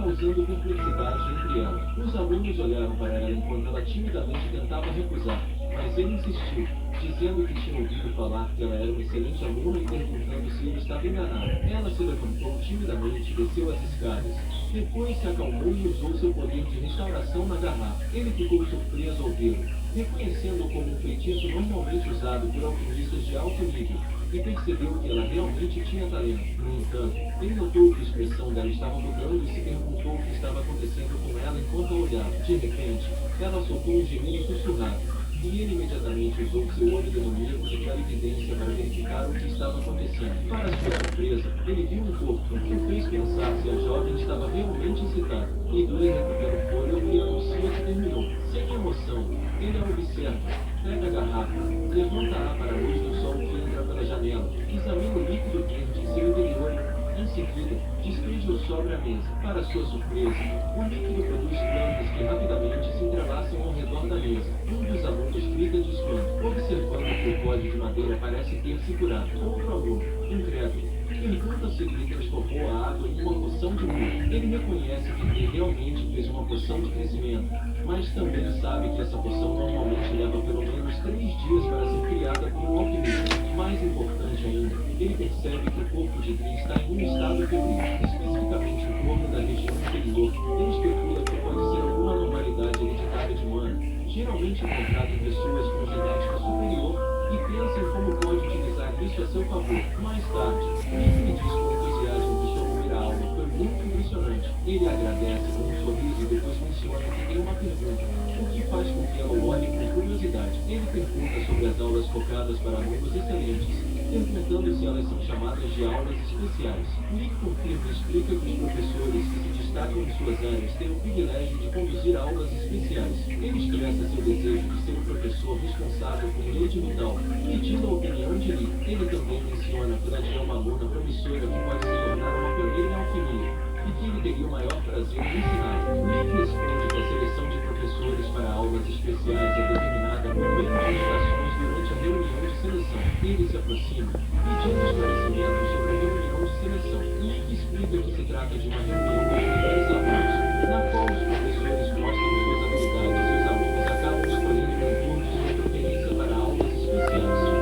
causando complexidade entre elas. Os alunos olharam para ela enquanto ela timidamente tentava recusar, mas ele insistiu, dizendo que tinha ouvido falar que ela era uma excelente aluna e perguntando se ele estava enganado. Ela se levantou timidamente e desceu as escadas. Depois se acalmou e usou seu poder de restauração na garrafa. Ele ficou surpreso ao vê-lo, reconhecendo como um feitiço normalmente usado por alquimistas de alto nível, e percebeu que ela realmente tinha talento. No entanto, ele notou que a expressão dela estava mudando e se perguntou o que estava acontecendo com ela enquanto a olhava. De repente, ela soltou um gemido sussurrado, e ele imediatamente usou seu olho demoníaco de clarividência para verificar o que estava acontecendo. Para sua surpresa, ele viu um corpo, que o fez pensar se a jovem estava realmente excitada. Igor recupera o fôlego e anuncia que terminou. Sem emoção, ele a observa, pega a garrafa, levanta-a para a luz do sol que entra pela janela, examina o líquido verde em seu interior e, em seguida, despeja-o sobre a mesa. Para sua surpresa, o líquido produz plantas que rapidamente se entrelaçam ao redor da mesa. Um dos alunos grita de espanto, observando que o pódio de madeira parece ter se curado. Outro aluno, incrédulo, pergunta se ele transformou a água em uma poção de cura. Ele reconhece que ele realmente fez uma poção de crescimento, mas também sabe que essa poção normalmente leva pelo menos 3 dias para ser criada por um alquimista. Mais importante ainda, ele percebe que o corpo de Dri está em um estado febril, especificamente o corpo da região inferior. Ele especula que pode ser alguma anormalidade hereditária de mana, geralmente encontrada em pessoas com genética superior, e pensa em como pode utilizar isso a seu favor. Mais tarde, Nick me diz com entusiasmo que sua primeira aula foi muito impressionante. Ele agradece com um sorriso e depois menciona que tem uma pergunta, o que faz com que ela o olhe com curiosidade. Ele pergunta sobre as aulas focadas para alunos excelentes, perguntando se elas são chamadas de aulas especiais. Nick confirma e explica que os professores que se destacam em suas áreas têm o privilégio de conduzir aulas especiais. Ele expressa seu desejo de ser um professor responsável por rede mental, pedindo a opinião de Nick. Ele também menciona que Nadia é uma aluna promissora que pode se tornar uma pioneira em alquimia, e que ele teria o maior prazer em ensinar. Nick responde que a seleção de professores para aulas especiais é determinada por meio de indicações durante a reunião de seleção. Ele se aproxima, pedindo esclarecimentos sobre a reunião de seleção. Nick explica que se trata de uma reunião com os melhores alunos, na qual os professores mostram suas habilidades e os alunos acabam escolhendo um turno de sua preferência para aulas especiais.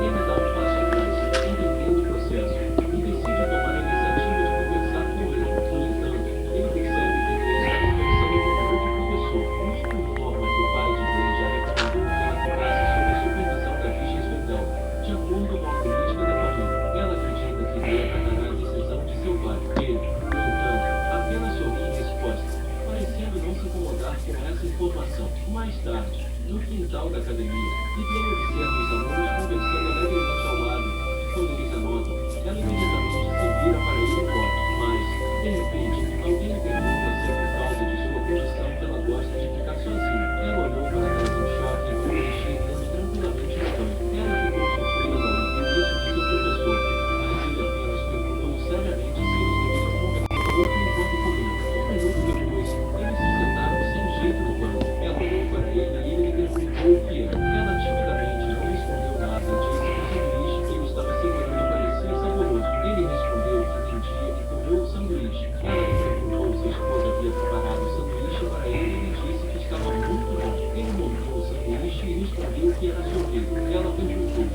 Ele dá um passo atrás, entendendo o processo, e decide tomar a iniciativa de conversar com ele. No entanto, ele percebe que ele está conversando com um outro professor. Nick informa que o pai de Gray já recomendou que ela ficasse sob a supervisão da Virgem Esfendel, de acordo com a política da família. Ela acredita que Gray acatará a decisão de seu pai. Ele, no entanto, apenas sorri em resposta, parecendo não se incomodar com essa informação. Mais tarde, no quintal da academia, Igor observa os alunos conversando alegremente ao lado. Quando eles a notam, ela imediatamente se vira para ir embora. Mas, de repente, alguém lhe pergunta se é por causa de sua condição que ela gosta de ficar sozinha. Ela olhou para trás em choque e viu ele chegando tranquilamente no banco. Ela ficou surpresa ao ouvir isso de seu professor, mas ele apenas perguntou seriamente se eles deveriam conversar um pouco enquanto comiam. Um minuto depois, eles se sentaram sem jeito no banco. Ela olhou para ele e ele lhe perguntou o que era. Ela timidamente não respondeu nada e disse que o sanduíche que ele estava segurando parecia saboroso. Ele respondeu que entendia e comeu o sanduíche. Ela lhe perguntou se a esposa havia preparado o sanduíche para ele e ele disse que estava muito bom. Ele mordeu o sanduíche e respondeu que era sorvete. Ela perguntou,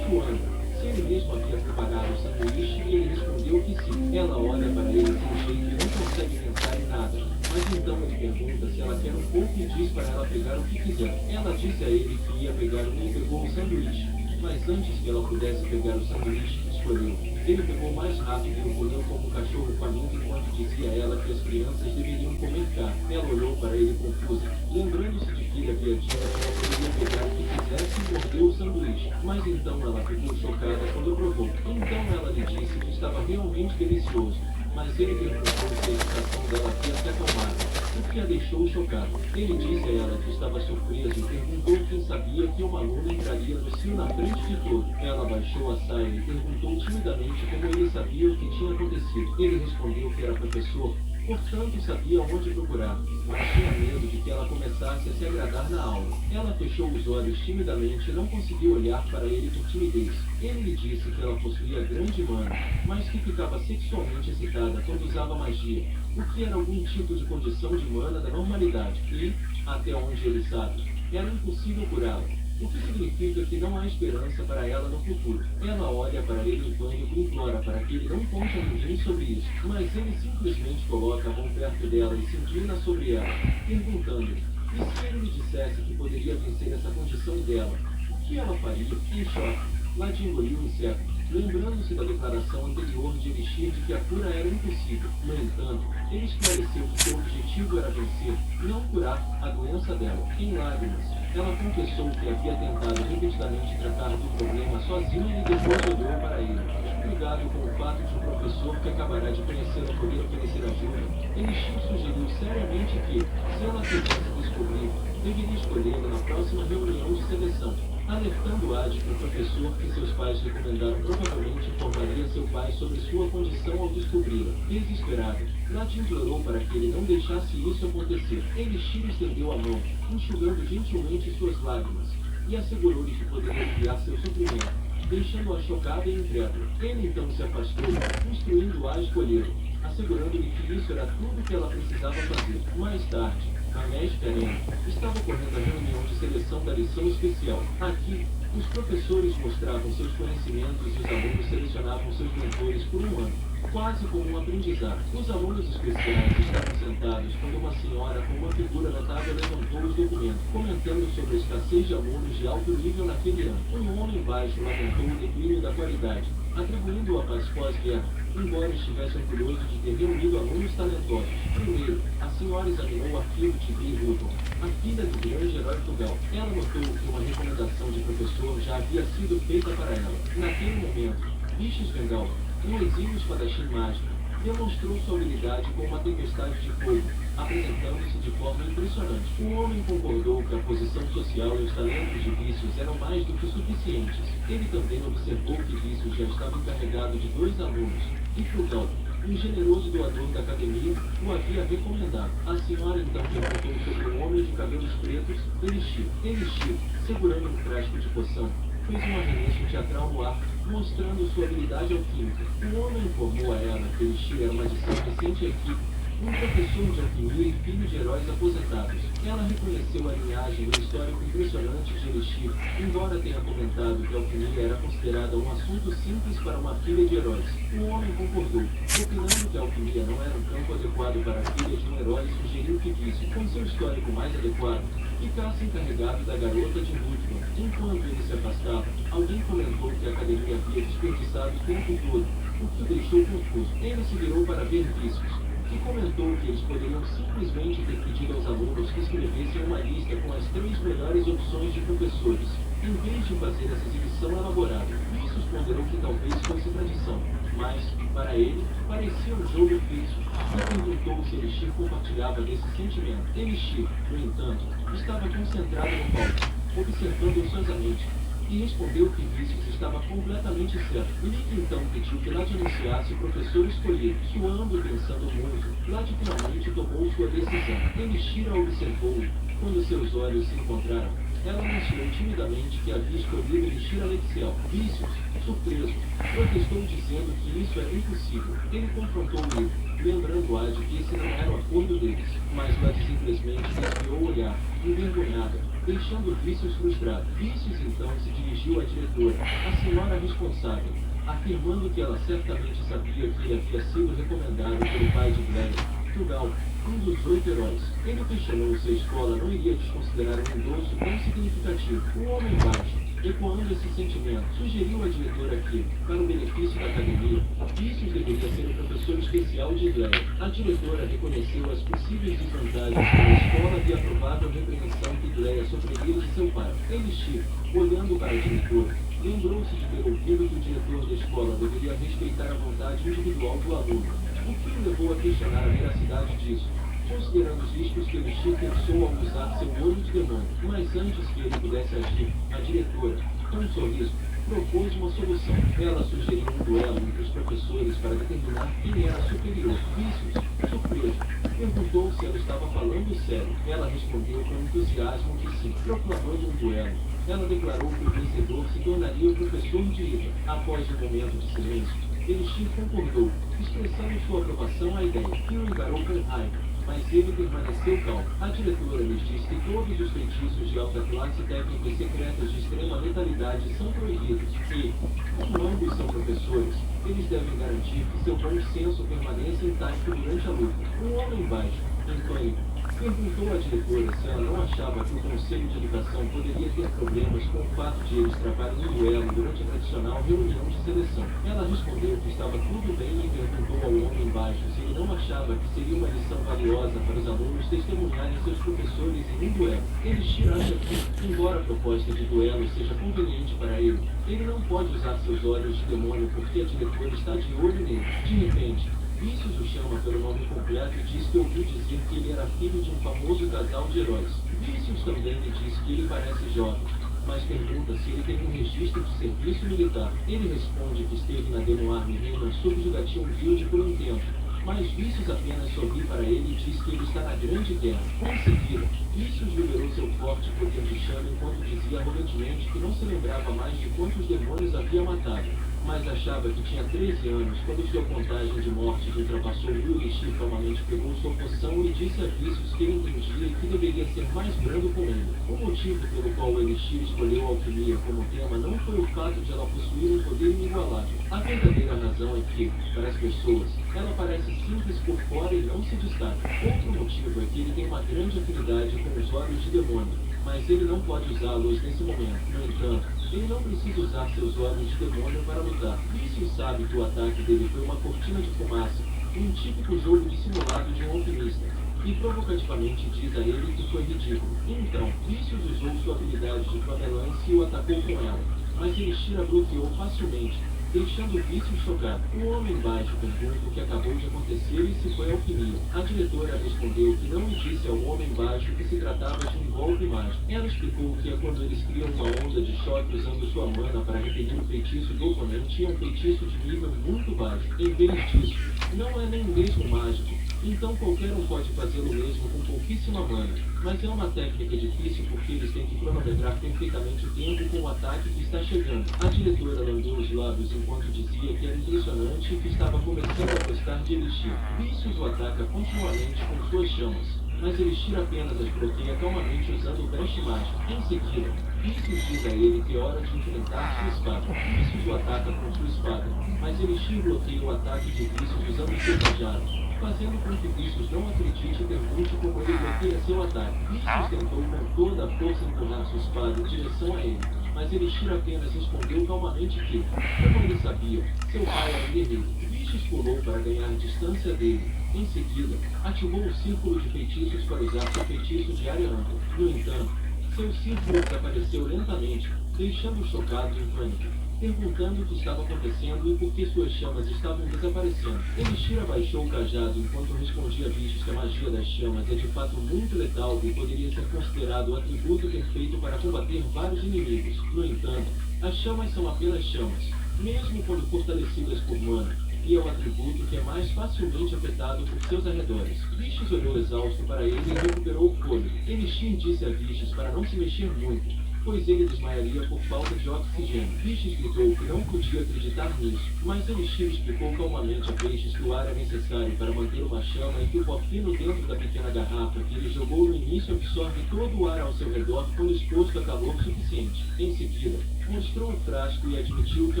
suando, se ele mesmo havia preparado o sanduíche e ele respondeu que sim. Ela olha para ele de um jeito e não consegue pensar em nada. Mas então ele pergunta se ela quer um pouco e diz para ela pegar o que quiser. Ela disse a ele que ia pegar e pegou o sanduíche. Mas antes que ela pudesse pegar o sanduíche que escolheu, ele pegou mais rápido e o colheu como um cachorro faminto enquanto dizia a ela que as crianças deveriam comer carne. Ela olhou para ele confusa, lembrando-se de que ele havia dito que ela poderia pegar o que quisesse e mordeu o sanduíche. Mas então ela ficou chocada quando provou. Então ela lhe disse que estava realmente delicioso. Mas ele perguntou se a excitação dela havia se acalmado, o que a deixou chocada. Ele disse a ela que estava surpreso e perguntou quem sabia que uma aluna entraria no cio na frente de todo. Ela baixou a saia e perguntou timidamente como ele sabia o que tinha acontecido. Ele respondeu que era professor Portanto, sabia onde procurar, mas tinha medo de que ela começasse a se agradar na aula. Ela fechou os olhos timidamente e não conseguiu olhar para ele por timidez. Ele lhe disse que ela possuía grande mana, mas que ficava sexualmente excitada quando usava magia, o que era algum tipo de condição de mana da normalidade e, até onde ele sabe, era impossível curá-la. O que significa que não há esperança para ela no futuro. Ela olha para ele em pânico e implora para que ele não conte a ninguém sobre isso, mas ele simplesmente coloca a mão perto dela e se inclina sobre ela, perguntando-lhe, e se ele lhe dissesse que poderia vencer essa condição dela, o que ela faria? Em choque, Lade engoliu em seco, lembrando-se da declaração anterior de Elixir de que a cura era impossível. No entanto, ele esclareceu que seu objetivo era vencer, não curar, a doença dela. Em lágrimas, ela confessou que havia tentado repetidamente tratar do problema sozinha e depois olhou para ele. Intrigado com o fato de um professor que acabará de conhecê-la poder oferecer ajuda, Elixir sugeriu seriamente que, se ela quisesse descobrir, deveria escolhê-lo na próxima reunião de seleção, alertando-a de que o professor que seus pais recomendaram provavelmente informaria seu pai sobre sua condição ao descobri-la. Desesperado, Lade implorou para que ele não deixasse isso acontecer. Elixir estendeu a mão, enxugando gentilmente suas lágrimas, e assegurou-lhe que poderia aliviar seu sofrimento, deixando-a chocada e incrédula. Ele então se afastou, instruindo-a a escolher, assegurando-lhe que isso era tudo o que ela precisava fazer. Mais tarde, a médica Karen estava ocorrendo a reunião de seleção da lição especial. Aqui, os professores mostravam seus conhecimentos e os alunos selecionavam seus mentores por um ano, quase como um aprendizado. Os alunos especiais estavam sentados quando uma senhora com uma figura notável levantou os documentos, comentando sobre a escassez de alunos de alto nível naquele ano. Um homem baixo lamentou o declínio da qualidade, atribuindo-o à paz pós-guerra, embora estivesse orgulhoso de ter reunido alunos talentosos. Primeiro, a senhora examinou o arquivo de Bee Hutton, a filha do grande herói Tugal. Ela notou que uma recomendação de professor já havia sido feita para ela. Naquele momento, Bichos Vengal, um exímio espadachim mágico, demonstrou sua habilidade com uma tempestade de fogo, apresentando-se de forma impressionante. O homem concordou que a posição social e os talentos de Vícios eram mais do que suficientes. Ele também observou que Vícios já estava encarregado de 2 alunos, e Frugal, um generoso doador da academia, o havia recomendado. A senhora então perguntou sobre um homem de cabelos pretos, Elixir, segurando um frasco de poção, fez um arremesso teatral no ar, mostrando sua habilidade alquímica. O homem informou a ela que Elixir era uma adição recente à equipe, um professor de alquimia e filho de heróis aposentados. Ela reconheceu a linhagem e o histórico impressionante de Elixir, embora tenha comentado que a alquimia era considerada um assunto simples para uma filha de heróis. O homem concordou, opinando que a alquimia não era um campo adequado para a filha de um herói e sugeriu que Vício, com seu histórico mais adequado, ficasse encarregado da garota de Woodman. Enquanto ele se afastava, alguém comentou que a academia havia desperdiçado o tempo todo, o que o deixou confuso. Ele se virou para ver Vícios, que comentou que eles poderiam simplesmente ter pedido aos alunos que escrevessem uma lista com as 3 melhores opções de professores, em vez de fazer essa exibição elaborada. Vícios ponderou que talvez fosse tradição, mas, para ele, parecia um jogo fixo, e perguntou se Elixir compartilhava desse sentimento. Elixir, no entanto, estava concentrado no palco, observando ansiosamente, e respondeu que Vícios estava completamente certo. Nick então pediu que Lade anunciasse o professor escolhido. Suando e pensando muito, Lade finalmente tomou sua decisão. Elixir a observou e, quando seus olhos se encontraram, ela anunciou timidamente que havia escolhido Elixir Alexiel. Vícios, surpreso, protestou dizendo que isso era impossível. Ele confrontou o livro, lembrando-a de que esse não era o acordo deles, mas Lade simplesmente desviou o olhar, envergonhada, deixando Vícios frustrado. Vícios então se dirigiu à diretora, a senhora responsável, afirmando que ela certamente sabia que ele havia sido recomendado pelo pai de Glenn, Tugal, um dos 8 heróis. Ele questionou se a escola não iria desconsiderar um endosso tão significativo. O homem baixo, ecoando esse sentimento, sugeriu à diretora que, para o benefício da academia, Vícios deveria ser o professor especial de Glenn. A diretora reconheceu as possíveis desvantagens que a escola havia a provável repreensão que Gleia sofreria de seu pai. Elixir, olhando para a diretora, lembrou-se de ter ouvido que o diretor da escola deveria respeitar a vontade individual do aluno, o que o levou a questionar a veracidade disso, considerando os riscos que Elixir pensou ao usar seu olho de demônio. Mas antes que ele pudesse agir, a diretora, com um sorriso, propôs uma solução. Ela sugeriu um duelo entre os professores para determinar quem era superior. Vícios, surpreso, perguntou se ela estava falando sério. Ela respondeu com entusiasmo que sim, proclamando um duelo. Ela declarou que o vencedor se tornaria o professor de Ida. Após um momento de silêncio, Elixir concordou, expressando sua aprovação à ideia. Phil encarou com raiva, mas ele permaneceu calmo. A diretora lhes disse que todos os feitiços de alta classe técnicas secretas de extrema letalidade são proibidos e, como ambos são professores, eles devem garantir que seu bom senso permaneça intacto durante a luta. Um homem baixo, em pânico, perguntou à diretora se ela não achava que o Conselho de Educação poderia ter problemas com o fato de eles travarem um duelo durante a tradicional reunião de seleção. Ela respondeu que estava tudo bem e perguntou ao homem baixo se ele não achava que seria uma lição valiosa para os alunos testemunharem seus professores em um duelo. Elixir acha que, embora a proposta de duelo seja conveniente para ele não pode usar seus olhos de demônio porque a diretora está de olho nele. De repente, Vícios o chama pelo nome completo e diz que ouviu dizer que ele era filho de um famoso casal de heróis. Vícios também lhe diz que ele parece jovem, mas pergunta se ele tem um registro de serviço militar. Ele responde que esteve na Demo Army Reina subjugation guild por um tempo, mas Vícios apenas sorri para ele e diz que ele está na Grande Guerra. Em seguida, Vícios liberou seu forte poder de chama enquanto dizia arrogantemente que não se lembrava mais de quantos demônios havia matado, mas achava que tinha 13 anos quando sua contagem de mortes ultrapassou 1000. Elixir calmamente pegou sua poção e disse a Vícios que ele entendia que deveria ser mais brando com ele. O motivo pelo qual o Elixir escolheu a alquimia como tema não foi o fato de ela possuir um poder inigualável. A verdadeira razão é que, para as pessoas, ela parece simples por fora e não se destaca. Outro motivo é que ele tem uma grande afinidade com os olhos de demônio, mas ele não pode usá-los nesse momento. No entanto, ele não precisa usar seus olhos de demônio para lutar. Vícios sabe que o ataque dele foi uma cortina de fumaça, um típico jogo dissimulado de um alquimista, e provocativamente diz a ele que foi ridículo. Então, Vícios usou sua habilidade de flamelance e o atacou com ela, mas Elixir a bloqueou facilmente, deixando Vícios chocado. O homem baixo pergunta o que acabou de acontecer e se foi alquimia. A diretora respondeu que não lhe disse ao homem baixo que se tratava de um golpe mágico. Ela explicou que é quando eles criam uma onda de choque usando sua mana para repelir o feitiço do oponente, e é um feitiço de nível muito baixo. Em vez disso, não é nem mesmo mágico, então qualquer um pode fazê-lo mesmo com pouquíssima mana, mas é uma técnica difícil porque eles têm que cronometrar perfeitamente o tempo com o ataque que está chegando. A diretora lambeu os lábios enquanto dizia que era impressionante e que estava começando a gostar de Elixir. Vícios o ataca continuamente com suas chamas, mas Elixir apenas as bloqueia calmamente usando o Brecht mágico. Em seguida, Vícios diz a ele que é hora de enfrentar sua espada. Vícios o ataca com sua espada, mas Elixir bloqueia o ataque de Vícios usando seu cajado, fazendo com que Vícios não acredite e pergunte como ele bloqueia seu ataque. Vícios tentou com toda a força empurrar sua espada em direção a ele, mas Elixir apenas respondeu calmamente que, como ele sabia, seu pai era um guerreiro. Vícios pulou para ganhar distância dele. Em seguida, ativou um círculo de feitiços para usar seu feitiço de área ampla. No entanto, seu círculo desapareceu lentamente, deixando-o chocado e em pânico, perguntando o que estava acontecendo e por que suas chamas estavam desaparecendo. Elixir abaixou o cajado enquanto respondia a Vícios que a magia das chamas é de fato muito letal e poderia ser considerado o atributo perfeito para combater vários inimigos. No entanto, as chamas são apenas chamas, mesmo quando fortalecidas por mana, e é o atributo que é mais facilmente afetado por seus arredores. Vícios olhou exausto para ele e recuperou o fôlego. Elixir disse a Vícios para não se mexer muito, pois ele desmaiaria por falta de oxigênio. Vícios gritou que não podia acreditar nisso, mas Elixir explicou calmamente a Peixes que o ar é necessário para manter uma chama e que o pó fino dentro da pequena garrafa que ele jogou no início absorve todo o ar ao seu redor quando exposto a calor suficiente. Em seguida, mostrou o frasco e admitiu que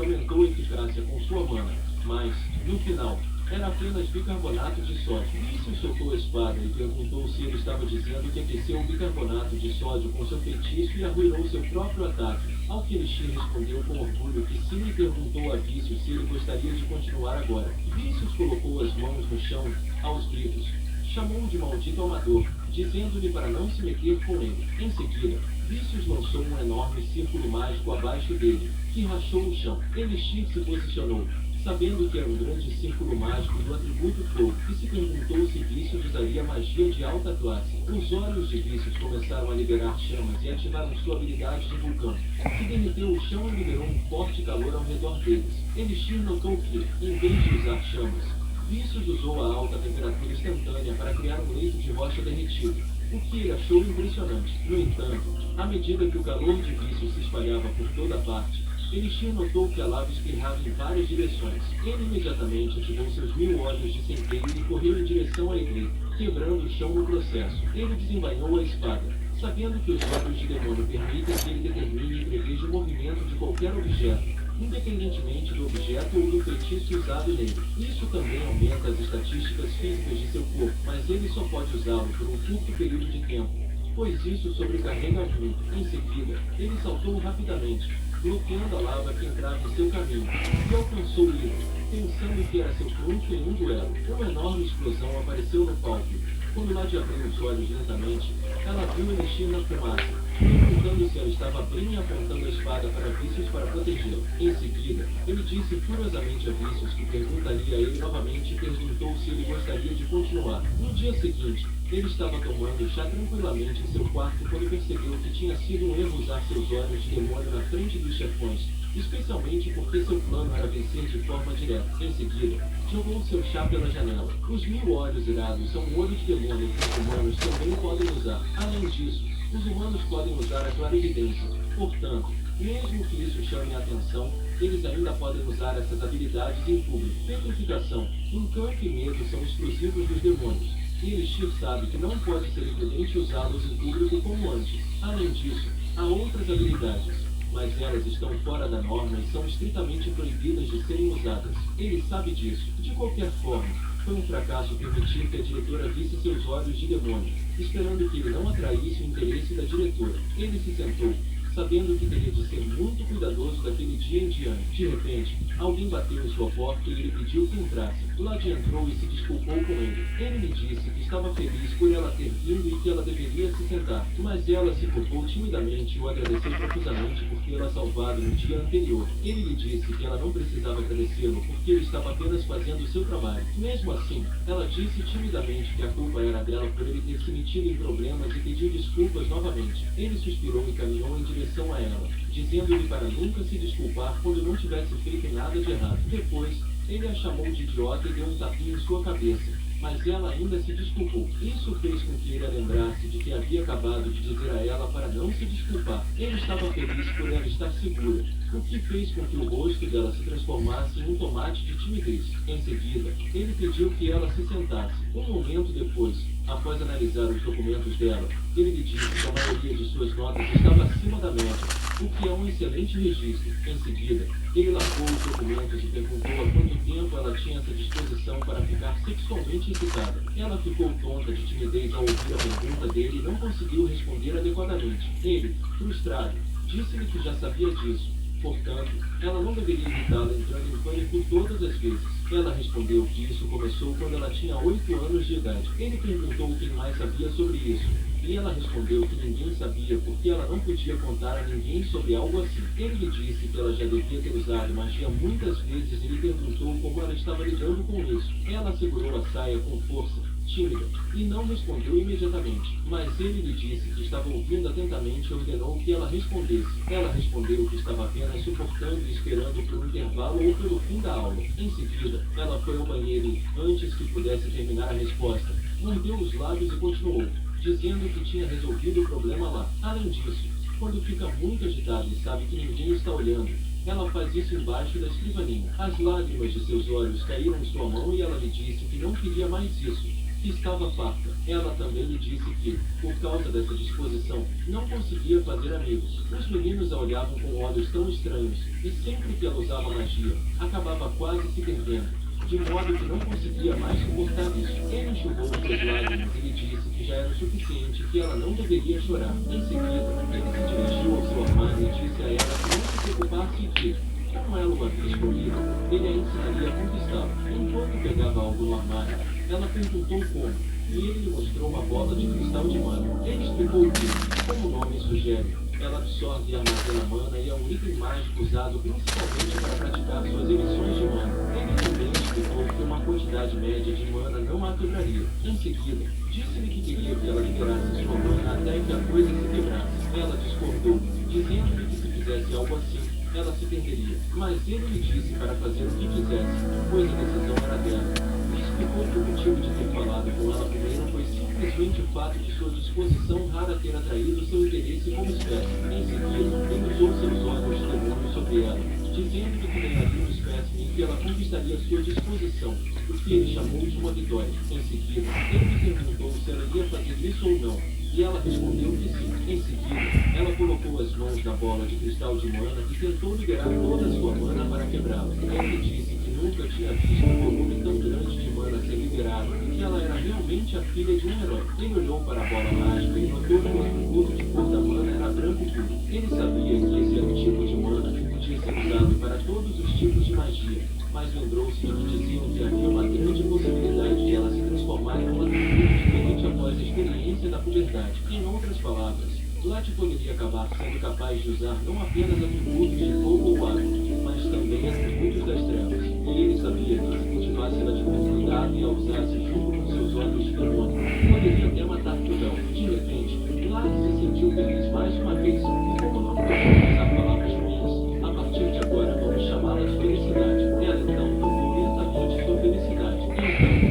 aumentou a eficácia com sua mana, mas, no final, era apenas bicarbonato de sódio. Vícios soltou a espada e perguntou se ele estava dizendo que aqueceu o bicarbonato de sódio com seu feitiço e arruinou seu próprio ataque. Ao que Elixir respondeu com orgulho que sim e perguntou a Vícios se ele gostaria de continuar agora. Vícios colocou as mãos no chão, aos gritos. Chamou-o de maldito amador, dizendo-lhe para não se meter com ele. Em seguida, Vícios lançou um enorme círculo mágico abaixo dele, que rachou o chão. Elixir se posicionou, sabendo que era um grande círculo mágico do atributo fogo, e se perguntou se Vícius usaria magia de alta classe. Os olhos de Vícius começaram a liberar chamas e ativaram sua habilidade de vulcão, que derreteu o chão e liberou um forte calor ao redor deles. Elixir notou que, em vez de usar chamas, Vícius usou a alta temperatura instantânea para criar um leito de rocha derretido, o que ele achou impressionante. No entanto, à medida que o calor de Vícius se espalhava por toda parte, Elixir notou que a lava espirrava em várias direções. Ele imediatamente ativou seus 1000 olhos de centeio e correu em direção à igreja, quebrando o chão no processo. Ele desembainhou a espada, sabendo que os olhos de demônio permitem que ele determine e preveja o movimento de qualquer objeto, independentemente do objeto ou do feitiço usado nele. Isso também aumenta as estatísticas físicas de seu corpo, mas ele só pode usá-lo por um curto período de tempo, pois isso sobrecarrega muito. Em seguida, ele saltou rapidamente, bloqueando a lava que entrava em seu caminho, e alcançou o livro, pensando que era seu trunfo em um duelo. Uma enorme explosão apareceu no palco. Quando Nadia abriu os olhos lentamente, ela viu Elixir na fumaça, perguntando se ela estava bem e apontando a espada para Vícius para protegê-lo. Em seguida, ele disse furiosamente a Vícius que perguntaria a ele novamente e perguntou se ele gostaria de continuar. No dia seguinte, ele estava tomando chá tranquilamente em seu quarto quando percebeu que tinha sido um erro usar seus olhos de demônio na frente dos chefões, especialmente porque seu plano era vencer de forma direta. Em seguida, jogou seu chá pela janela. Os 1000 olhos irados são um olho de demônio que os humanos também podem usar. Além disso, os humanos podem usar a clarividência. Portanto, mesmo que isso chame a atenção, eles ainda podem usar essas habilidades em público. Petrificação, encanto e medo são exclusivos dos demônios, e Elixir sabe que não pode ser imprudente usá-los em público como antes. Além disso, há outras habilidades, mas elas estão fora da norma e são estritamente proibidas de serem usadas. Ele sabe disso. De qualquer forma, foi um fracasso permitir que a diretora visse seus olhos de demônio, esperando que ele não atraísse o interesse da diretora. Ele se sentou, sabendo que teria de ser muito cuidadoso daquele dia em diante. De repente, alguém bateu em sua porta e ele pediu que entrasse. Lade entrou e se desculpou com ele. Ele me disse que estava feliz por ela ter vindo e que ela deveria se sentar, mas ela se curvou timidamente e o agradeceu profusamente por tê-la salvado no dia anterior. Ele lhe disse que ela não precisava agradecê-lo porque ele estava apenas fazendo o seu trabalho. Mesmo assim, ela disse timidamente que a culpa era dela por ele ter se metido em problemas e pediu desculpas novamente. Ele suspirou e caminhou em direção a ela, dizendo-lhe para nunca se desculpar quando não tivesse feito nada de errado. Depois, ele a chamou de idiota e deu um tapinha em sua cabeça, mas ela ainda se desculpou. Isso fez com que ele a lembrasse de que havia acabado de dizer a ela para não se desculpar. Ele estava feliz por ela estar segura, o que fez com que o rosto dela se transformasse em um tomate de timidez. Em seguida, ele pediu que ela se sentasse. Um momento depois, após analisar os documentos dela, ele lhe disse que a maioria de suas notas estava acima da média, o que é um excelente registro. Em seguida, ele largou os documentos e perguntou há quanto tempo ela tinha essa disposição para ficar sexualmente excitada. Ela ficou tonta de timidez ao ouvir a pergunta dele e não conseguiu responder adequadamente. Ele, frustrado, disse-lhe que já sabia disso. Portanto, ela não deveria irritá-la entrando em pânico todas as vezes. Ela respondeu que isso começou quando ela tinha 8 anos de idade. Ele perguntou quem mais sabia sobre isso, e ela respondeu que ninguém sabia porque ela não podia contar a ninguém sobre algo assim. Ele lhe disse que ela já devia ter usado magia muitas vezes e lhe perguntou como ela estava lidando com isso. Ela segurou a saia com força, tímida, e não respondeu imediatamente. Mas ele lhe disse que estava ouvindo atentamente e ordenou que ela respondesse. Ela respondeu que estava apenas suportando e esperando por um intervalo ou pelo fim da aula. Em seguida, ela foi ao banheiro e, antes que pudesse terminar a resposta, mordeu os lábios e continuou, dizendo que tinha resolvido o problema lá. Além disso, quando fica muito agitada e sabe que ninguém está olhando, ela faz isso embaixo da escrivaninha. As lágrimas de seus olhos caíram em sua mão e ela lhe disse que não queria mais isso, que estava farta. Ela também lhe disse que, por causa dessa disposição, não conseguia fazer amigos. Os meninos a olhavam com olhos tão estranhos, e sempre que ela usava magia, acabava quase se perdendo, de modo que não conseguia mais suportar isso. Ele enxugou suas lágrimas e lhe disse que já era o suficiente e que ela não deveria chorar. Em seguida, ele se dirigiu ao seu armário e disse a ela que não se preocupasse e que, como ela o havia escolhido, ele a ensinaria a conquistá-la. Enquanto pegava algo no armário, ela perguntou como, e ele lhe mostrou uma bola de cristal de mana. Ele explicou que, como o nome sugere, Ela absorve e armazena mana e é um item mágico usado principalmente para praticar suas emissões de mana. Ele também explicou que uma quantidade média de mana não a quebraria. Em seguida, disse-lhe que queria que ela liberasse sua mana até que a coisa se quebrasse. Ela discordou, dizendo-lhe que se fizesse algo assim, ela se perderia. Mas ele lhe disse para fazer o que quisesse, pois a decisão era dela. Me explicou que o motivo de ter falado com ela primeiro foi simplesmente o fato de sua disposição rara ter atraído seu interesse como espécie. Em seguida, ele usou seus olhos de demônio sobre ela, dizendo que ganharia um espécime e que ela conquistaria sua disposição, o que ele chamou de uma vitória. Em seguida, ele lhe perguntou se ela ia fazer isso ou não, e ela respondeu que sim. Em seguida, ela colocou as mãos na bola de cristal de mana e tentou liberar toda a sua mana para quebrá-la. Ele disse que nunca tinha visto um volume tão grande de mana ser liberado e que ela era realmente a filha de um herói. Ele olhou para a bola mágica e notou que o atributo de cor da mana era branco puro. Ele sabia que esse era o tipo de mana que podia ser usado para todos os tipos de magia, mas lembrou-se de que diziam que havia uma grande possibilidade de ela se transformar em um atributo diferente após a experiência da puberdade. Em outras palavras, Vlad poderia acabar sendo capaz de usar não apenas atributos de fogo ou água, mas também atributos das trevas. E ele sabia que se continuasse ela de muito cuidado e a usasse junto com seus olhos de demônio, poderia até matar Tubel. De repente, Vlad se sentiu feliz mais uma vez, e como não podia usar palavras ruins, a partir de agora vamos chamá-la de felicidade. Ela então tocou lentamente sua felicidade. E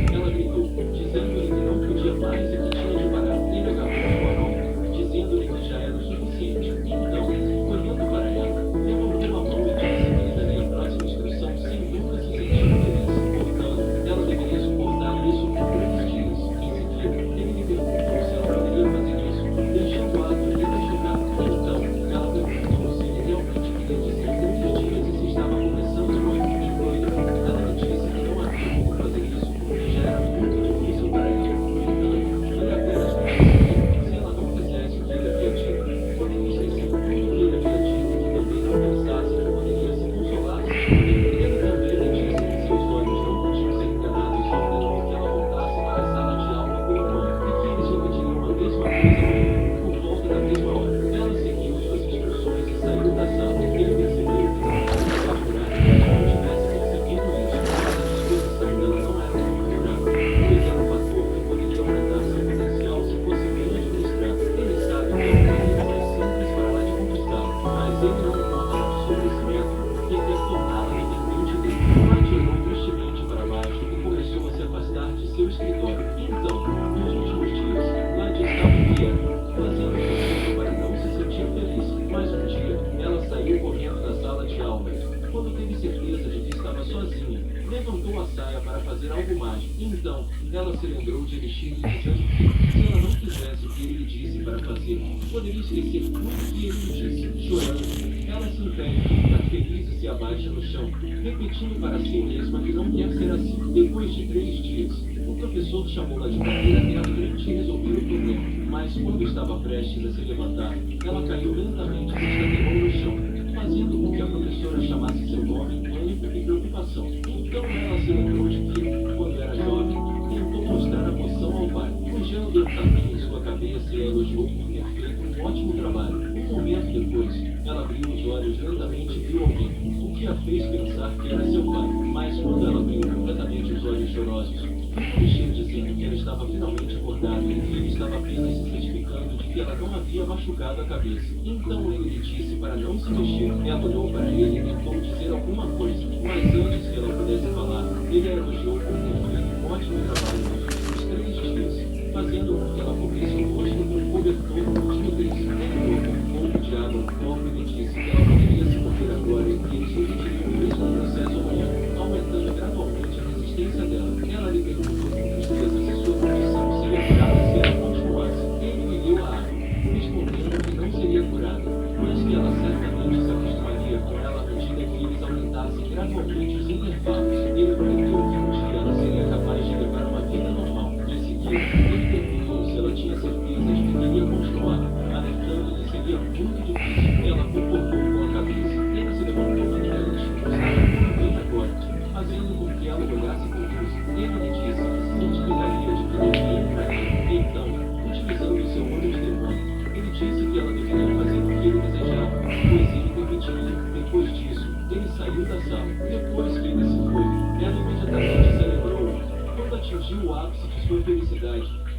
então, ela gritou, dizendo-lhe que não podia mais e que tinha de parar. Ele agarrou sua mão, dizendo-lhe que já era o suficiente. Então, olhando para ela, levantou a mão e disse que lhe daria a próxima instrução sem nunca se sentir feliz. Portanto, ela deveria suportar isso por 3 dias. Em seguida, ele lhe perguntou se ela poderia fazer isso, deixando a avenida chegar. Então, ela perguntou se ele realmente queria dizer 3 dias e se estava começando uma vida de doida. Ela lhe disse que não havia como fazer isso, porque já era muito difícil para ela. Então, ele apenas disse que se ela não fizesse o que ele havia dito, poderia esquecer tudo o que ele havia dito e que também não pensasse que poderia se consolar sem ele. Ele também lhe disse que seus olhos não podiam ser enganados e ordenou que ela voltasse para a sala de aula com o mãe e que eles repetiriam a mesma coisa amanhã, por volta da mesma hora. Ela seguiu suas instruções e saiu da sala. Ele percebeu que não estava capturado e que não tivesse percebido isso, mas a disposição dela não era tão favorável, pois era um fator que poderia aumentar seu potencial se fosse bem administrado. Ele sabe que é um meio mais simples para lá de conquistá-la, mas ele não importa sobre esse método porque quer torná-la dependente dele. Matt olhou tristemente para baixo e começou a se afastar de seu escritório. Então, nos últimos dias, Vlad estava inquieto, fazendo tudo para não se sentir feliz. Mas um dia, ela saiu correndo da sala de aula. Quando teve certeza de que estava sozinha, levantou a saia para fazer algo mágico. Então, ela se lembrou de Elixir dizendo que, se ela não fizesse o que ele lhe disse para fazer, poderia esquecer tudo o que ele lhe disse. Chorando, ela se impede, fica feliz e se abaixa no chão, repetindo para si mesma que não quer ser assim. Depois de 3 dias, o professor chamou-la de maneira abertamente e resolveu o problema. Mas quando estava prestes a se levantar, ela caiu lentamente e se estapeou no chão, fazendo com que a professora chamasse seu nome em pânico e preocupação. Então ela se lembrou de que, quando era jovem, tentou mostrar a poção ao pai, beijando o caminho em sua cabeça e elogiou por ter feito um ótimo trabalho. Um momento depois, ela abriu os olhos lentamente e viu alguém, o que a fez pensar que era seu pai. Mas quando ela abriu completamente os olhos chorosos, viu Elixir dizendo que ela estava finalmente acordada e que ele estava apenas se certificando de que ela não havia machucado a cabeça. Então ele lhe disse para não se mexer. Ela olhou para ele e tentou dizer alguma coisa, mas antes que ela pudesse falar, ele a elogiou por ter feito um ótimo trabalho nos últimos 3 dias, fazendo com que ela cobrisse o rosto com um cobertor multimodez. Ele colocou um pouco de água no copo e lhe disse que ela poderia se mover agora e que eles repetiriam o mesmo processo amanhã, aumentando gradualmente a resistência dela. Ela lhe perguntou com tristeza se sua condição seria curada se ela continuasse. Ele lhe deu a água, respondendo que não seria curada, mas que ela certamente se acostumaria com ela à medida que eles aumentassem gradualmente os intervalos. Ele prometeu que um dia ela seria capaz de levar uma vida normal. Em seguida, ele perguntou se ela tinha certeza de que queria continuar, alertando que seria muito difícil. Ela concordou com a cabeça. Ela se levantou e ela estava tudo bem agora, fazendo com que ela olhasse confusa. Ele lhe disse que se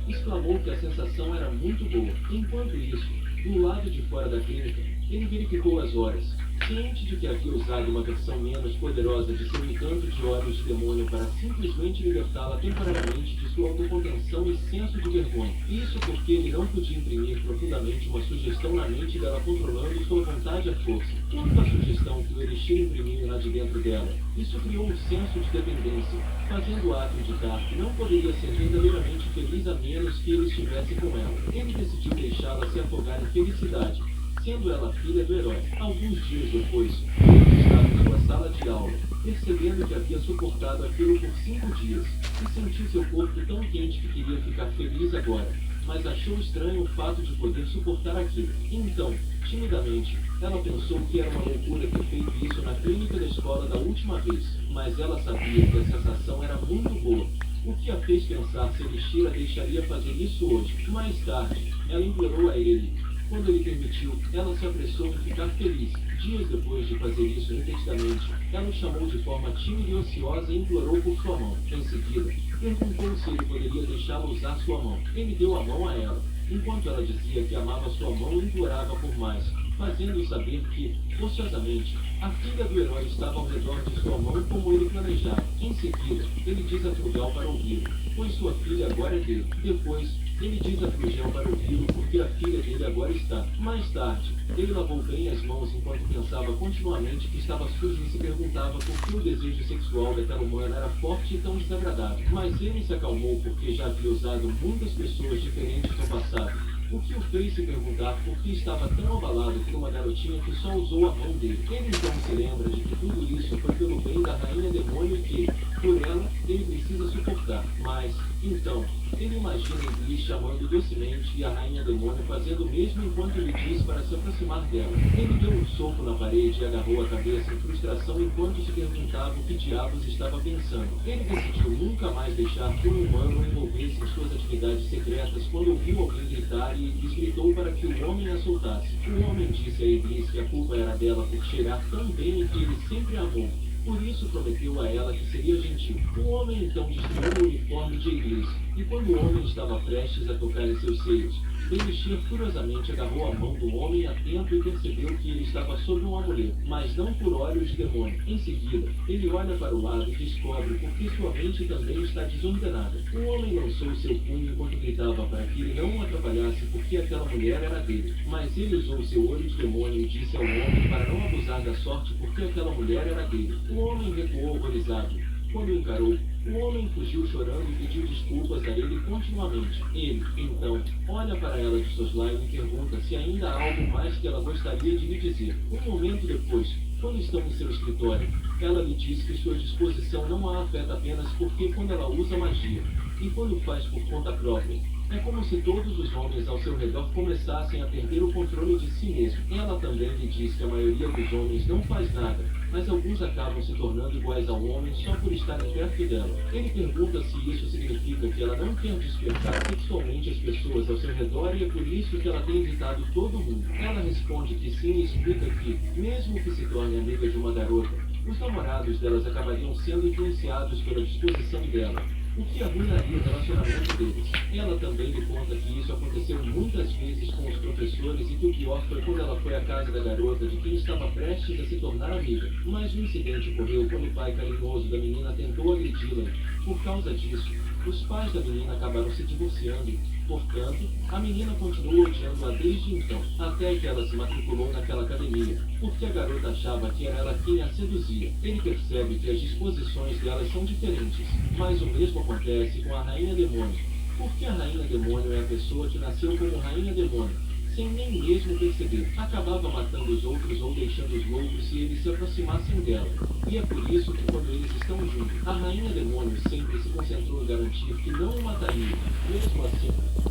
exclamou que a sensação era muito boa. Enquanto isso, do lado de fora da clínica, ele verificou as horas. Ciente de que havia usado uma versão menos poderosa de seu encanto de olhos de demônio para simplesmente libertá-la temporariamente de sua autocontenção e senso de vergonha. Isso porque ele não podia imprimir profundamente uma sugestão na mente dela controlando sua vontade à força. Quanto à sugestão que o elixir imprimiu lá de dentro dela, isso criou um senso de dependência, fazendo-a acreditar que não poderia ser verdadeiramente feliz a menos que ele estivesse com ela. Ele decidiu deixá-la se afogar em felicidade, sendo ela filha do herói. Alguns dias depois, ele estava em sua sala de aula, percebendo que havia suportado aquilo por 5 dias, e sentiu seu corpo tão quente que queria ficar feliz agora, mas achou estranho o fato de poder suportar aquilo. Então, timidamente, ela pensou que era uma loucura ter feito isso na clínica da escola da última vez, mas ela sabia que a sensação era muito boa, o que a fez pensar se Elixir a deixaria fazer isso hoje. Mais tarde, ela implorou a ele. Quando ele permitiu, ela se apressou em ficar feliz. Dias depois de fazer isso repetidamente, ela o chamou de forma tímida e ociosa e implorou por sua mão. Em seguida, perguntou se ele poderia deixá-la usar sua mão. Ele deu a mão a ela, enquanto ela dizia que amava sua mão e implorava por mais, fazendo saber que, forçosamente, a filha do herói estava ao redor de sua mão como ele planejava. Em seguida, ele diz a Frugal para ouvi-lo, pois sua filha agora é dele. Depois, ele diz a Frugel para ouvi-lo porque a filha dele agora está. Mais tarde, ele lavou bem as mãos enquanto pensava continuamente que estava sujo e se perguntava por que o desejo sexual daquela humana era forte e tão desagradável. Mas ele se acalmou porque já havia usado muitas pessoas diferentes no passado, o que o fez se perguntar por que estava tão abalado por uma garotinha que só usou a mão dele. Ele então se lembra de que tudo isso foi pelo bem da rainha demônio e que, por ela, ele precisa suportar. Mas, então, ele imagina Iblis chamando docemente e a rainha demônio fazendo o mesmo enquanto ele diz para se aproximar dela. Ele deu um soco na parede e agarrou a cabeça em frustração enquanto se perguntava o que diabos estava pensando. Ele decidiu nunca mais deixar que um humano o envolvesse em suas atividades secretas quando ouviu alguém gritar e Iblis gritou para que o homem a soltasse. O homem disse a Iblis que a culpa era dela por cheirar tão bem e que ele sempre a amou. Por isso prometeu a ela que seria gentil. O homem então destruiu o uniforme de Iblis, e quando o homem estava prestes a tocar em seus seios, Elixir furiosamente agarrou a mão do homem a tempo e percebeu que ele estava sob um amuleto, mas não por olhos de demônio. Em seguida, ele olha para o lado e descobre porque sua mente também está desordenada. O homem lançou seu punho enquanto gritava para que ele não o atrapalhasse porque aquela mulher era dele. Mas ele usou seu olho de demônio e disse ao homem para não abusar da sorte porque aquela mulher era dele. O homem recuou horrorizado. Quando o encarou, o homem fugiu chorando e pediu desculpas a ele continuamente. Ele, então, olha para ela de soslaio e pergunta se ainda há algo mais que ela gostaria de lhe dizer. Um momento depois, quando estão em seu escritório, ela lhe diz que sua disposição não a afeta apenas porque quando ela usa magia, e quando faz por conta própria, é como se todos os homens ao seu redor começassem a perder o controle de si mesmo. Ela também lhe diz que a maioria dos homens não faz nada, mas alguns acabam se tornando iguais ao homem só por estarem perto dela. Ele pergunta se isso significa que ela não quer despertar sexualmente as pessoas ao seu redor e é por isso que ela tem evitado todo mundo. Ela responde que sim e explica que, mesmo que se torne amiga de uma garota, os namorados delas acabariam sendo influenciados pela disposição dela, o que arruinaria o relacionamento deles. Ela também lhe conta que isso aconteceu muitas vezes com os professores e que o pior foi quando ela foi à casa da garota de quem estava prestes a se tornar amiga. Mas o incidente ocorreu quando o pai carinhoso da menina tentou agredi-la. Por causa disso, os pais da menina acabaram se divorciando. Portanto, a menina continuou odiando-a desde então, até que ela se matriculou naquela academia, porque a garota achava que era ela quem a seduzia. Ele percebe que as disposições delas são diferentes, mas o mesmo acontece com a Rainha Demônio, porque a Rainha Demônio é a pessoa que nasceu como Rainha Demônio, sem nem mesmo perceber. Acabava matando os outros ou deixando os loucos se eles se aproximassem dela. E é por isso que quando eles estão juntos, a Rainha Demônio sempre se concentrou em garantir que não o mataria. Mesmo assim,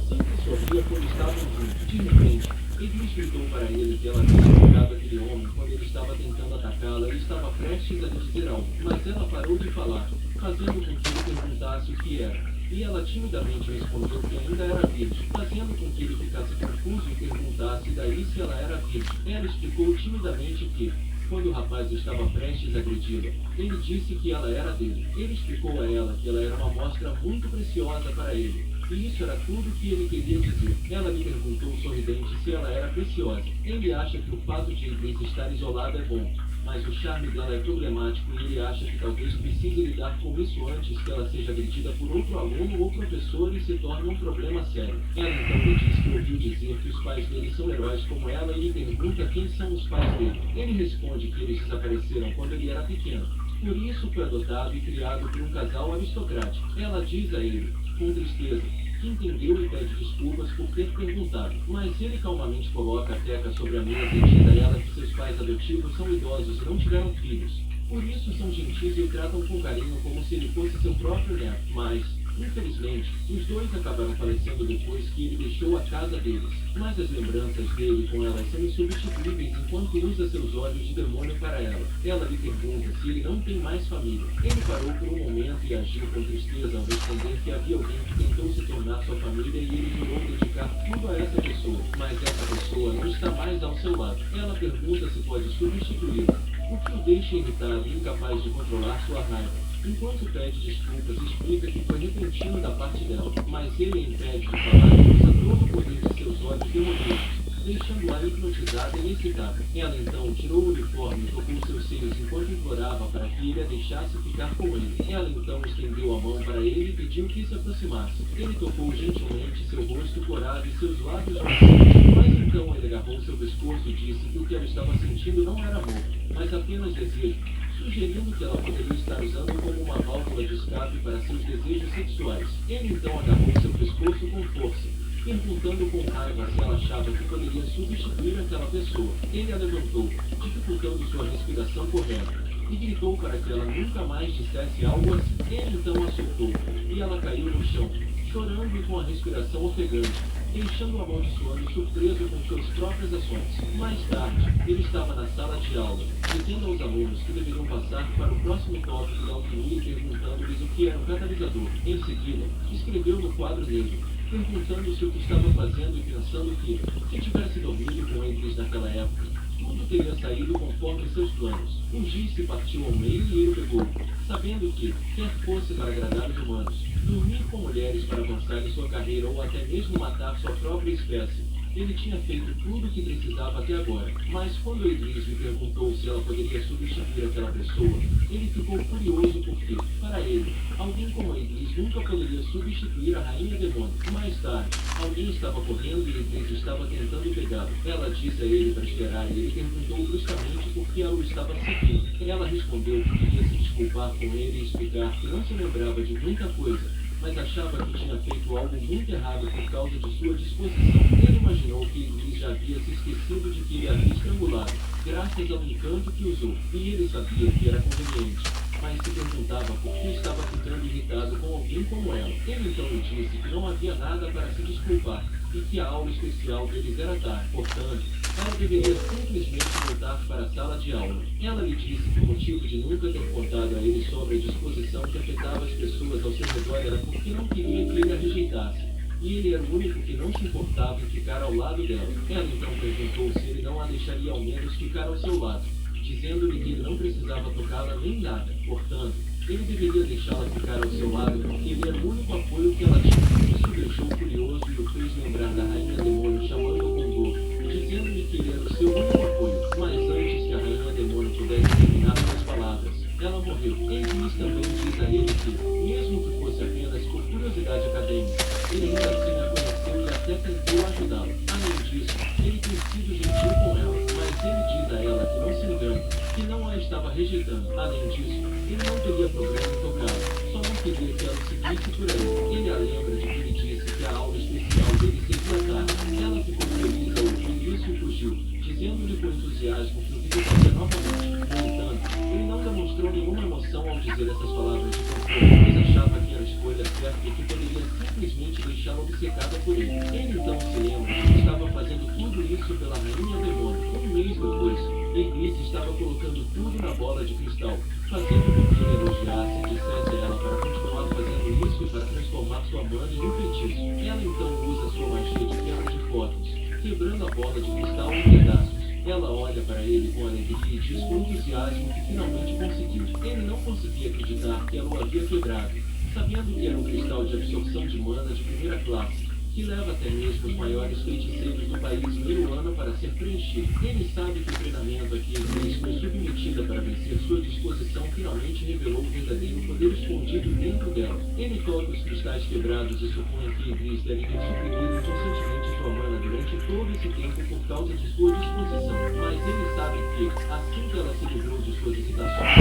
sempre sorria quando estavam juntos. De repente, Iblis gritou para ele que ela havia atacado aquele homem quando ele estava tentando atacá-la e estava prestes a lhe dizer algo. Mas ela parou de falar, fazendo com que ele perguntasse o que era. E ela timidamente respondeu que ainda era virgem, fazendo com que ele ficasse confuso e perguntasse daí se ela era virgem. Ela explicou timidamente que, quando o rapaz estava prestes a agredi-la, ele disse que ela era dele. Ele explicou a ela que ela era uma amostra muito preciosa para ele, e isso era tudo que ele queria dizer. Ela lhe perguntou sorridente se ela era preciosa. Ele acha que o fato de Idris estar isolada é bom, mas o charme dela é problemático e ele acha que talvez precise lidar com isso antes que ela seja agredida por outro aluno ou professor e se torne um problema sério. Ela então lhe diz que ouviu dizer que os pais dele são heróis como ela e lhe pergunta quem são os pais dele. Ele responde que eles desapareceram quando ele era pequeno. Por isso foi adotado e criado por um casal aristocrático. Ela diz a ele, com tristeza, que entendeu e pede desculpas por ter perguntado, mas ele calmamente coloca a teca sobre a mesa e diz a ela que seus pais adotivos são idosos e não tiveram filhos. Por isso são gentis e o tratam com carinho como se ele fosse seu próprio neto. Mas, infelizmente, os dois acabaram falecendo depois que ele deixou a casa deles. Mas as lembranças dele com elas são insubstituíveis enquanto usa seus olhos de demônio para ela. Ela lhe pergunta se ele não tem mais família. Ele parou por um momento e agiu com tristeza ao responder que havia alguém que tentou se tornar sua família e ele jurou dedicar tudo a essa pessoa. Mas essa pessoa não está mais ao seu lado. Ela pergunta se pode substituí-la, o que o deixa irritado e incapaz de controlar sua raiva. Enquanto pede desculpas, explica que foi repentino da parte dela, mas ele a impede de falar e usa todo o poder de seus olholhos demoníacos, deixando-a hipnotizada e excitada. Ela então tirou o uniforme e tocou seus seios enquanto implorava para que ele a deixasse ficar com ele. Ela então estendeu a mão para ele e pediu que se aproximasse. Ele tocou gentilmente seu rosto corado e seus lábios macios, mas então ele agarrou seu pescoço e disse que o que ela estava sentindo não era amor, mas apenas desejo, sugerindo que ela poderia estar usando como uma válvula de escape para seus desejos sexuais. Ele então agarrou seu pescoço com força, perguntando com raiva se ela achava que poderia substituir aquela pessoa. Ele a levantou, dificultando sua respiração correta, e gritou para que ela nunca mais dissesse algo assim. Ele então a soltou, e ela caiu no chão, chorando e com a respiração ofegante, deixando amaldiçoando surpreso com suas próprias ações. Mais tarde, ele estava na sala de aula, dizendo aos alunos que deveriam passar para o próximo tópico da alquimia e perguntando-lhes o que era um catalisador. Em seguida, escreveu no quadro negro, perguntando-se o que estava fazendo e pensando que, se tivesse dormido com eles naquela época, tudo teria saído conforme seus planos. O giz se partiu ao meio e ele pegou, sabendo que, quer fosse para agradar os humanos, dormir com mulheres para avançar em sua carreira ou até mesmo matar sua própria espécie, ele tinha feito tudo o que precisava até agora. Mas quando Idris lhe perguntou se ela poderia substituir aquela pessoa, ele ficou furioso porque, para ele, alguém como Idris nunca poderia substituir a rainha demônio. Mais tarde, alguém estava correndo e Idris estava tentando pegá-lo. Ela disse a ele para esperar e ele perguntou bruscamente por que ela o estava seguindo. Ela respondeu que queria se desculpar com ele e explicar que não se lembrava de muita coisa, mas achava que tinha feito algo muito errado por causa de sua disposição. Ele imaginou que Idris já havia se esquecido de que ele havia estrangulado, graças ao encanto que usou, e ele sabia que era conveniente, mas se perguntava por que estava ficando irritado com alguém como ela. Ele então lhe disse que não havia nada para se desculpar, e que a aula especial deles era tarde. Portanto, ela deveria simplesmente voltar para a sala de aula. Ela lhe disse que o motivo de nunca ter contado a ele sobre a disposição que afetava as pessoas ao seu redor era porque não queria que ele a rejeitasse, e ele era o único que não se importava em ficar ao lado dela. Ela então perguntou se ele não a deixaria ao menos ficar ao seu lado, dizendo-lhe que ele não precisava tocá-la nem nada. Portanto, ele deveria deixá-la ficar ao seu lado porque ele era o único apoio que ela tinha. Isso o deixou furioso e o fez lembrar da rainha demônio chamando-o com dor, dizendo-lhe que ele era o seu único apoio. Mas antes que a rainha demônio pudesse terminar suas palavras, ela morreu. Idris também diz a ele que, mesmo que fosse apenas por curiosidade acadêmica, ele ainda assim a conheceu e até tentou ajudá-la. Além disso, ele tem sido gentil com ela, mas ele diz a ela que não se engane, que não a estava rejeitando. Além disso, ele não teria problema em tocá-la, só não queria que ela seguisse por aí. Ele a lembra de que lhe disse que a aula especial dele seria tarde. Ela ficou feliz ao ouvir isso e fugiu, dizendo-lhe com entusiasmo que o visitaria novamente. No entanto, ele não demonstrou nenhuma emoção ao dizer essas palavras de conforto, pois achava que era a escolha certa e que poderia simplesmente deixá-la obcecada por ele. Ele então se lembra que estava fazendo tudo isso pela rainha demônio. Um mês depois, Idris estava colocando tudo na bola de cristal, fazendo com que ele elogiasse e dissesse a ela para continuar fazendo isso e para transformar sua mana em um feitiço. Ela então usa sua magia de quebra de fotos, quebrando a bola de cristal em pedaços. Ela olha para ele com alegria e diz com entusiasmo que finalmente conseguiu. Ele não conseguia acreditar que ela o havia quebrado, sabendo que era um cristal de absorção de mana de primeira classe, que leva até mesmo os maiores feiticeiros do país meio ano para ser preenchido. Ele sabe que o treinamento a que Ignis foi submetida para vencer sua disposição finalmente revelou o verdadeiro poder escondido dentro dela. Ele toca os cristais quebrados e supõe que Ignis deve ter suprimido inconscientemente sua mana durante todo esse tempo por causa de sua disposição. Mas ele sabe que, assim que ela se livrou de suas hesitações,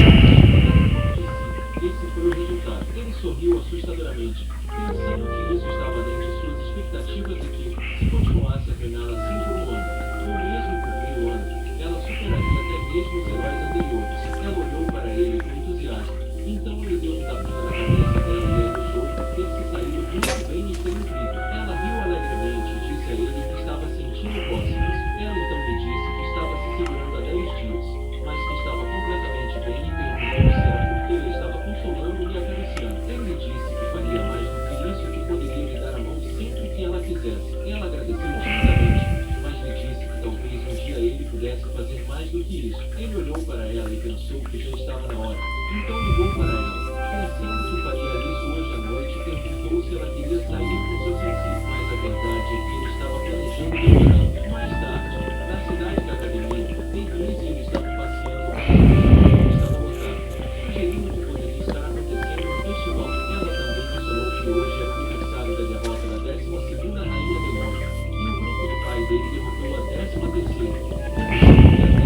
esse foi o resultado. Ele sorriu assustadoramente, pensando que isso estava além de suas expectativas e que, se continuasse a treiná-la assim por um ano, ou mesmo por meio ano, ela superaria até mesmo os heróis anteriores. Ela olhou para ele com entusiasmo. Então ele deu um tapinha na cabeça dela e a elogiou por ter se saído muito bem e ser incrível. Ela riu alegremente e disse a ele que estava sentindo cócegas. Ela então lhe disse que estava se segurando há 10 dias, mas que estava completamente bem e perguntou se era porque ele estava consolando e acariciando. Ele lhe disse que faria mais do que isso e que poderia lhe dar a mão sempre que ela quisesse. Ela agradeceu timidamente, mas lhe disse que talvez um dia ele pudesse fazer mais do que isso. Ele olhou para ela e pensou que já estava na hora. Então ligou para ela, pensando que faria isso hoje à noite, e perguntou se ela queria sair com seu sensei. Mas a verdade é que ele estava planejando demorar. Mais tarde, na cidade da academia, Ignis e ele estavam passeando porque o estava lotado, sugerindo que poderia estar acontecendo no festival. Ela também mencionou que hoje era o aniversário da derrota da 12ª Rainha Demônica, e o grupo do pai dele derrotou a 13ª. A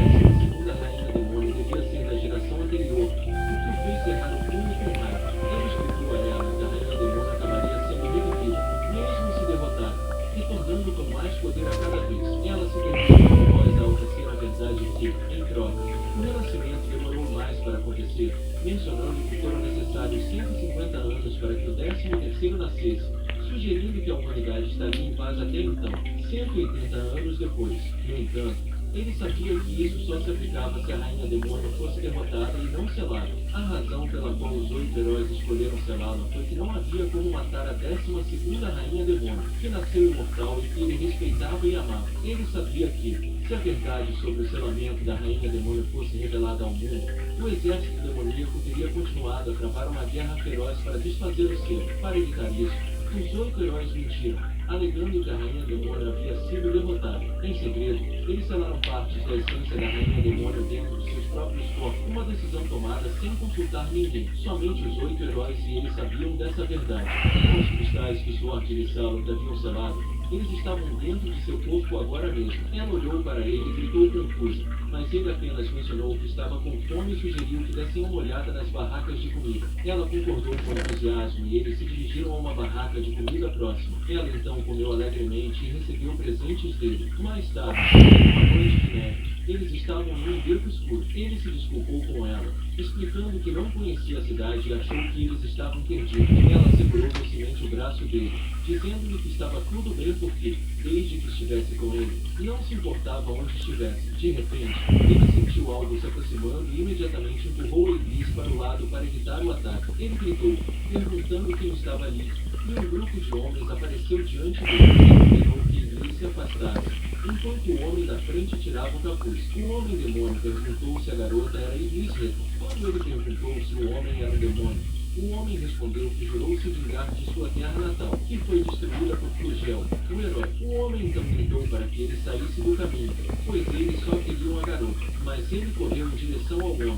12ª Rainha Demônica devia ser da geração anterior, o que o fez cerrar o punho com raiva. Ele explicou a ela que a Rainha Demônica acabaria sendo revivida, mesmo se derrotada, retornando com mais poder a cada vez. Ela se perguntou em voz alta se era verdade que, em troca, o renascimento demorou mais para acontecer, mencionando que foram necessários 150 anos para que o 13º nascesse, sugerindo que a humanidade estaria em paz até então, 180 anos depois. No entanto, ele sabia que isso só se aplicava se a Rainha Demônio fosse derrotada e não selada. A razão pela qual os 8 heróis escolheram selá-la foi que não havia como matar a 12ª Rainha Demônio, que nasceu imortal e que ele respeitava e amava. Ele sabia que, se a verdade sobre o selamento da Rainha Demônio fosse revelada ao mundo, o exército demoníaco teria continuado a travar uma guerra feroz para desfazer o selo. Para evitar isso, os 8 heróis mentiram, alegando que a Rainha Demônio havia sido derrotada. Em segredo, eles selaram partes da essência da Rainha Demônio dentro de seus próprios corpos, uma decisão tomada sem consultar ninguém. Somente os 8 heróis e eles sabiam dessa verdade. Com os cristais que Sword e Salad haviam selado, eles estavam dentro de seu corpo agora mesmo. Ela olhou para ele e gritou confusa, mas ele apenas mencionou que estava com fome e sugeriu que dessem uma olhada nas barracas de comida. Ela concordou com entusiasmo e eles se dirigiram a uma barraca de comida próxima. Ela então comeu alegremente e recebeu presentes dele. Mais tarde, uma noite de neve, eles estavam em um beco escuro. Ele se desculpou com ela, explicando que não conhecia a cidade e achou que eles estavam perdidos. Ela segurou docemente o braço dele, dizendo-lhe que estava tudo bem porque, desde que estivesse com ele, não se importava onde estivesse. De repente, ele sentiu algo se aproximando e imediatamente empurrou Ignis para o lado para evitar o ataque. Ele gritou, perguntando quem estava ali, e um grupo de homens apareceu diante dele. Ele ordenou que Ignis se afastasse, enquanto o homem da frente tirava o capuz. O homem demônio perguntou se a garota era Ignis Reto. Quando ele perguntou se o homem era um demônio, o homem respondeu que jurou se vingar de sua terra natal, que foi destruída por Flugel, o herói. O homem então gritou para que ele saísse do caminho, pois eles só queriam a garota. Mas ele correu em direção ao homem,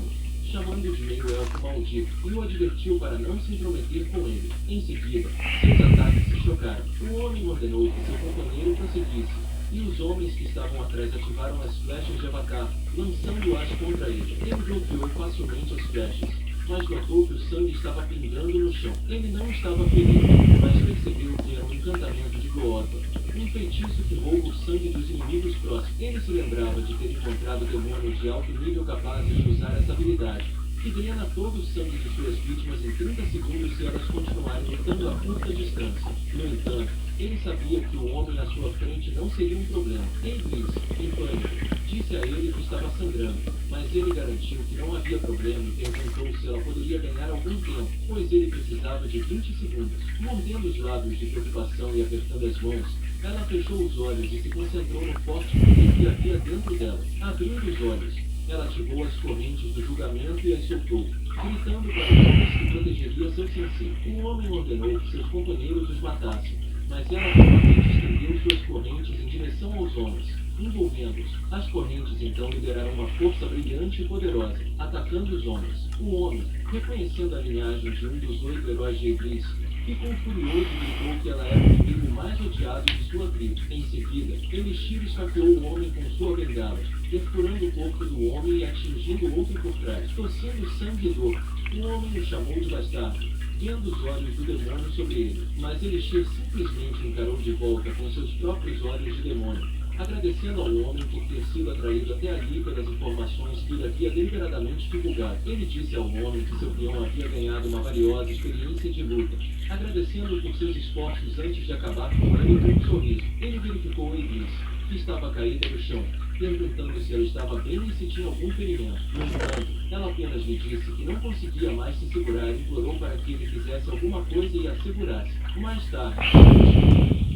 chamando de meio elfo maldito, e o advertiu para não se intrometer com ele. Em seguida, seus ataques se chocaram. O homem ordenou que seu companheiro prosseguisse, e os homens que estavam atrás ativaram as flechas de Avatar, lançando-as contra ele. Ele bloqueou facilmente as flechas, mas notou que o sangue estava pingando no chão. Ele não estava ferido, mas percebeu que era um encantamento de Goota, um feitiço que rouba o sangue dos inimigos próximos. Ele se lembrava de ter encontrado demônios de alto nível capazes de usar essa habilidade, que drena todo o sangue de suas vítimas em 30 segundos se elas continuarem lutando a curta distância. No entanto, ele sabia que o homem à sua frente não seria um problema. Ignis, em pânico, disse a ele que estava sangrando, mas ele garantiu que não havia problema e perguntou se ela poderia ganhar algum tempo, pois ele precisava de 20 segundos. Mordendo os lábios de preocupação e apertando as mãos, ela fechou os olhos e se concentrou no forte poder que havia dentro dela. Abrindo os olhos, ela ativou as correntes do julgamento e as soltou. gritando para os homens que protegeria seu sensei. O homem ordenou que seus companheiros os matassem, mas ela novamente estendeu suas correntes em direção aos homens, envolvendo-os. As correntes então lideraram uma força brilhante e poderosa, atacando os homens. O homem, reconhecendo a linhagem de um dos 8 heróis de Iblis, ficou furioso e gritou que ela era o inimigo mais odiado de sua tribo. Em seguida, Elixir esfaqueou o homem com sua bengala, perfurando o corpo do homem e atingindo o outro por trás, tossindo sangue e dor. O homem o chamou de bastardo, vendo os olhos do demônio sobre ele, mas Elixir simplesmente encarou de volta com seus próprios olhos de demônio, agradecendo ao homem por ter sido atraído até ali pelas informações que ele havia deliberadamente divulgado. Ele disse ao homem que seu peão havia ganhado uma valiosa experiência de luta, agradecendo por seus esforços antes de acabar com ele com um sorriso. Ele verificou Iblis, que estava caída no chão, perguntando se ela estava bem e se tinha algum ferimento. No entanto, ela apenas lhe disse que não conseguia mais se segurar e implorou para que ele fizesse alguma coisa e a segurasse. Mais tarde,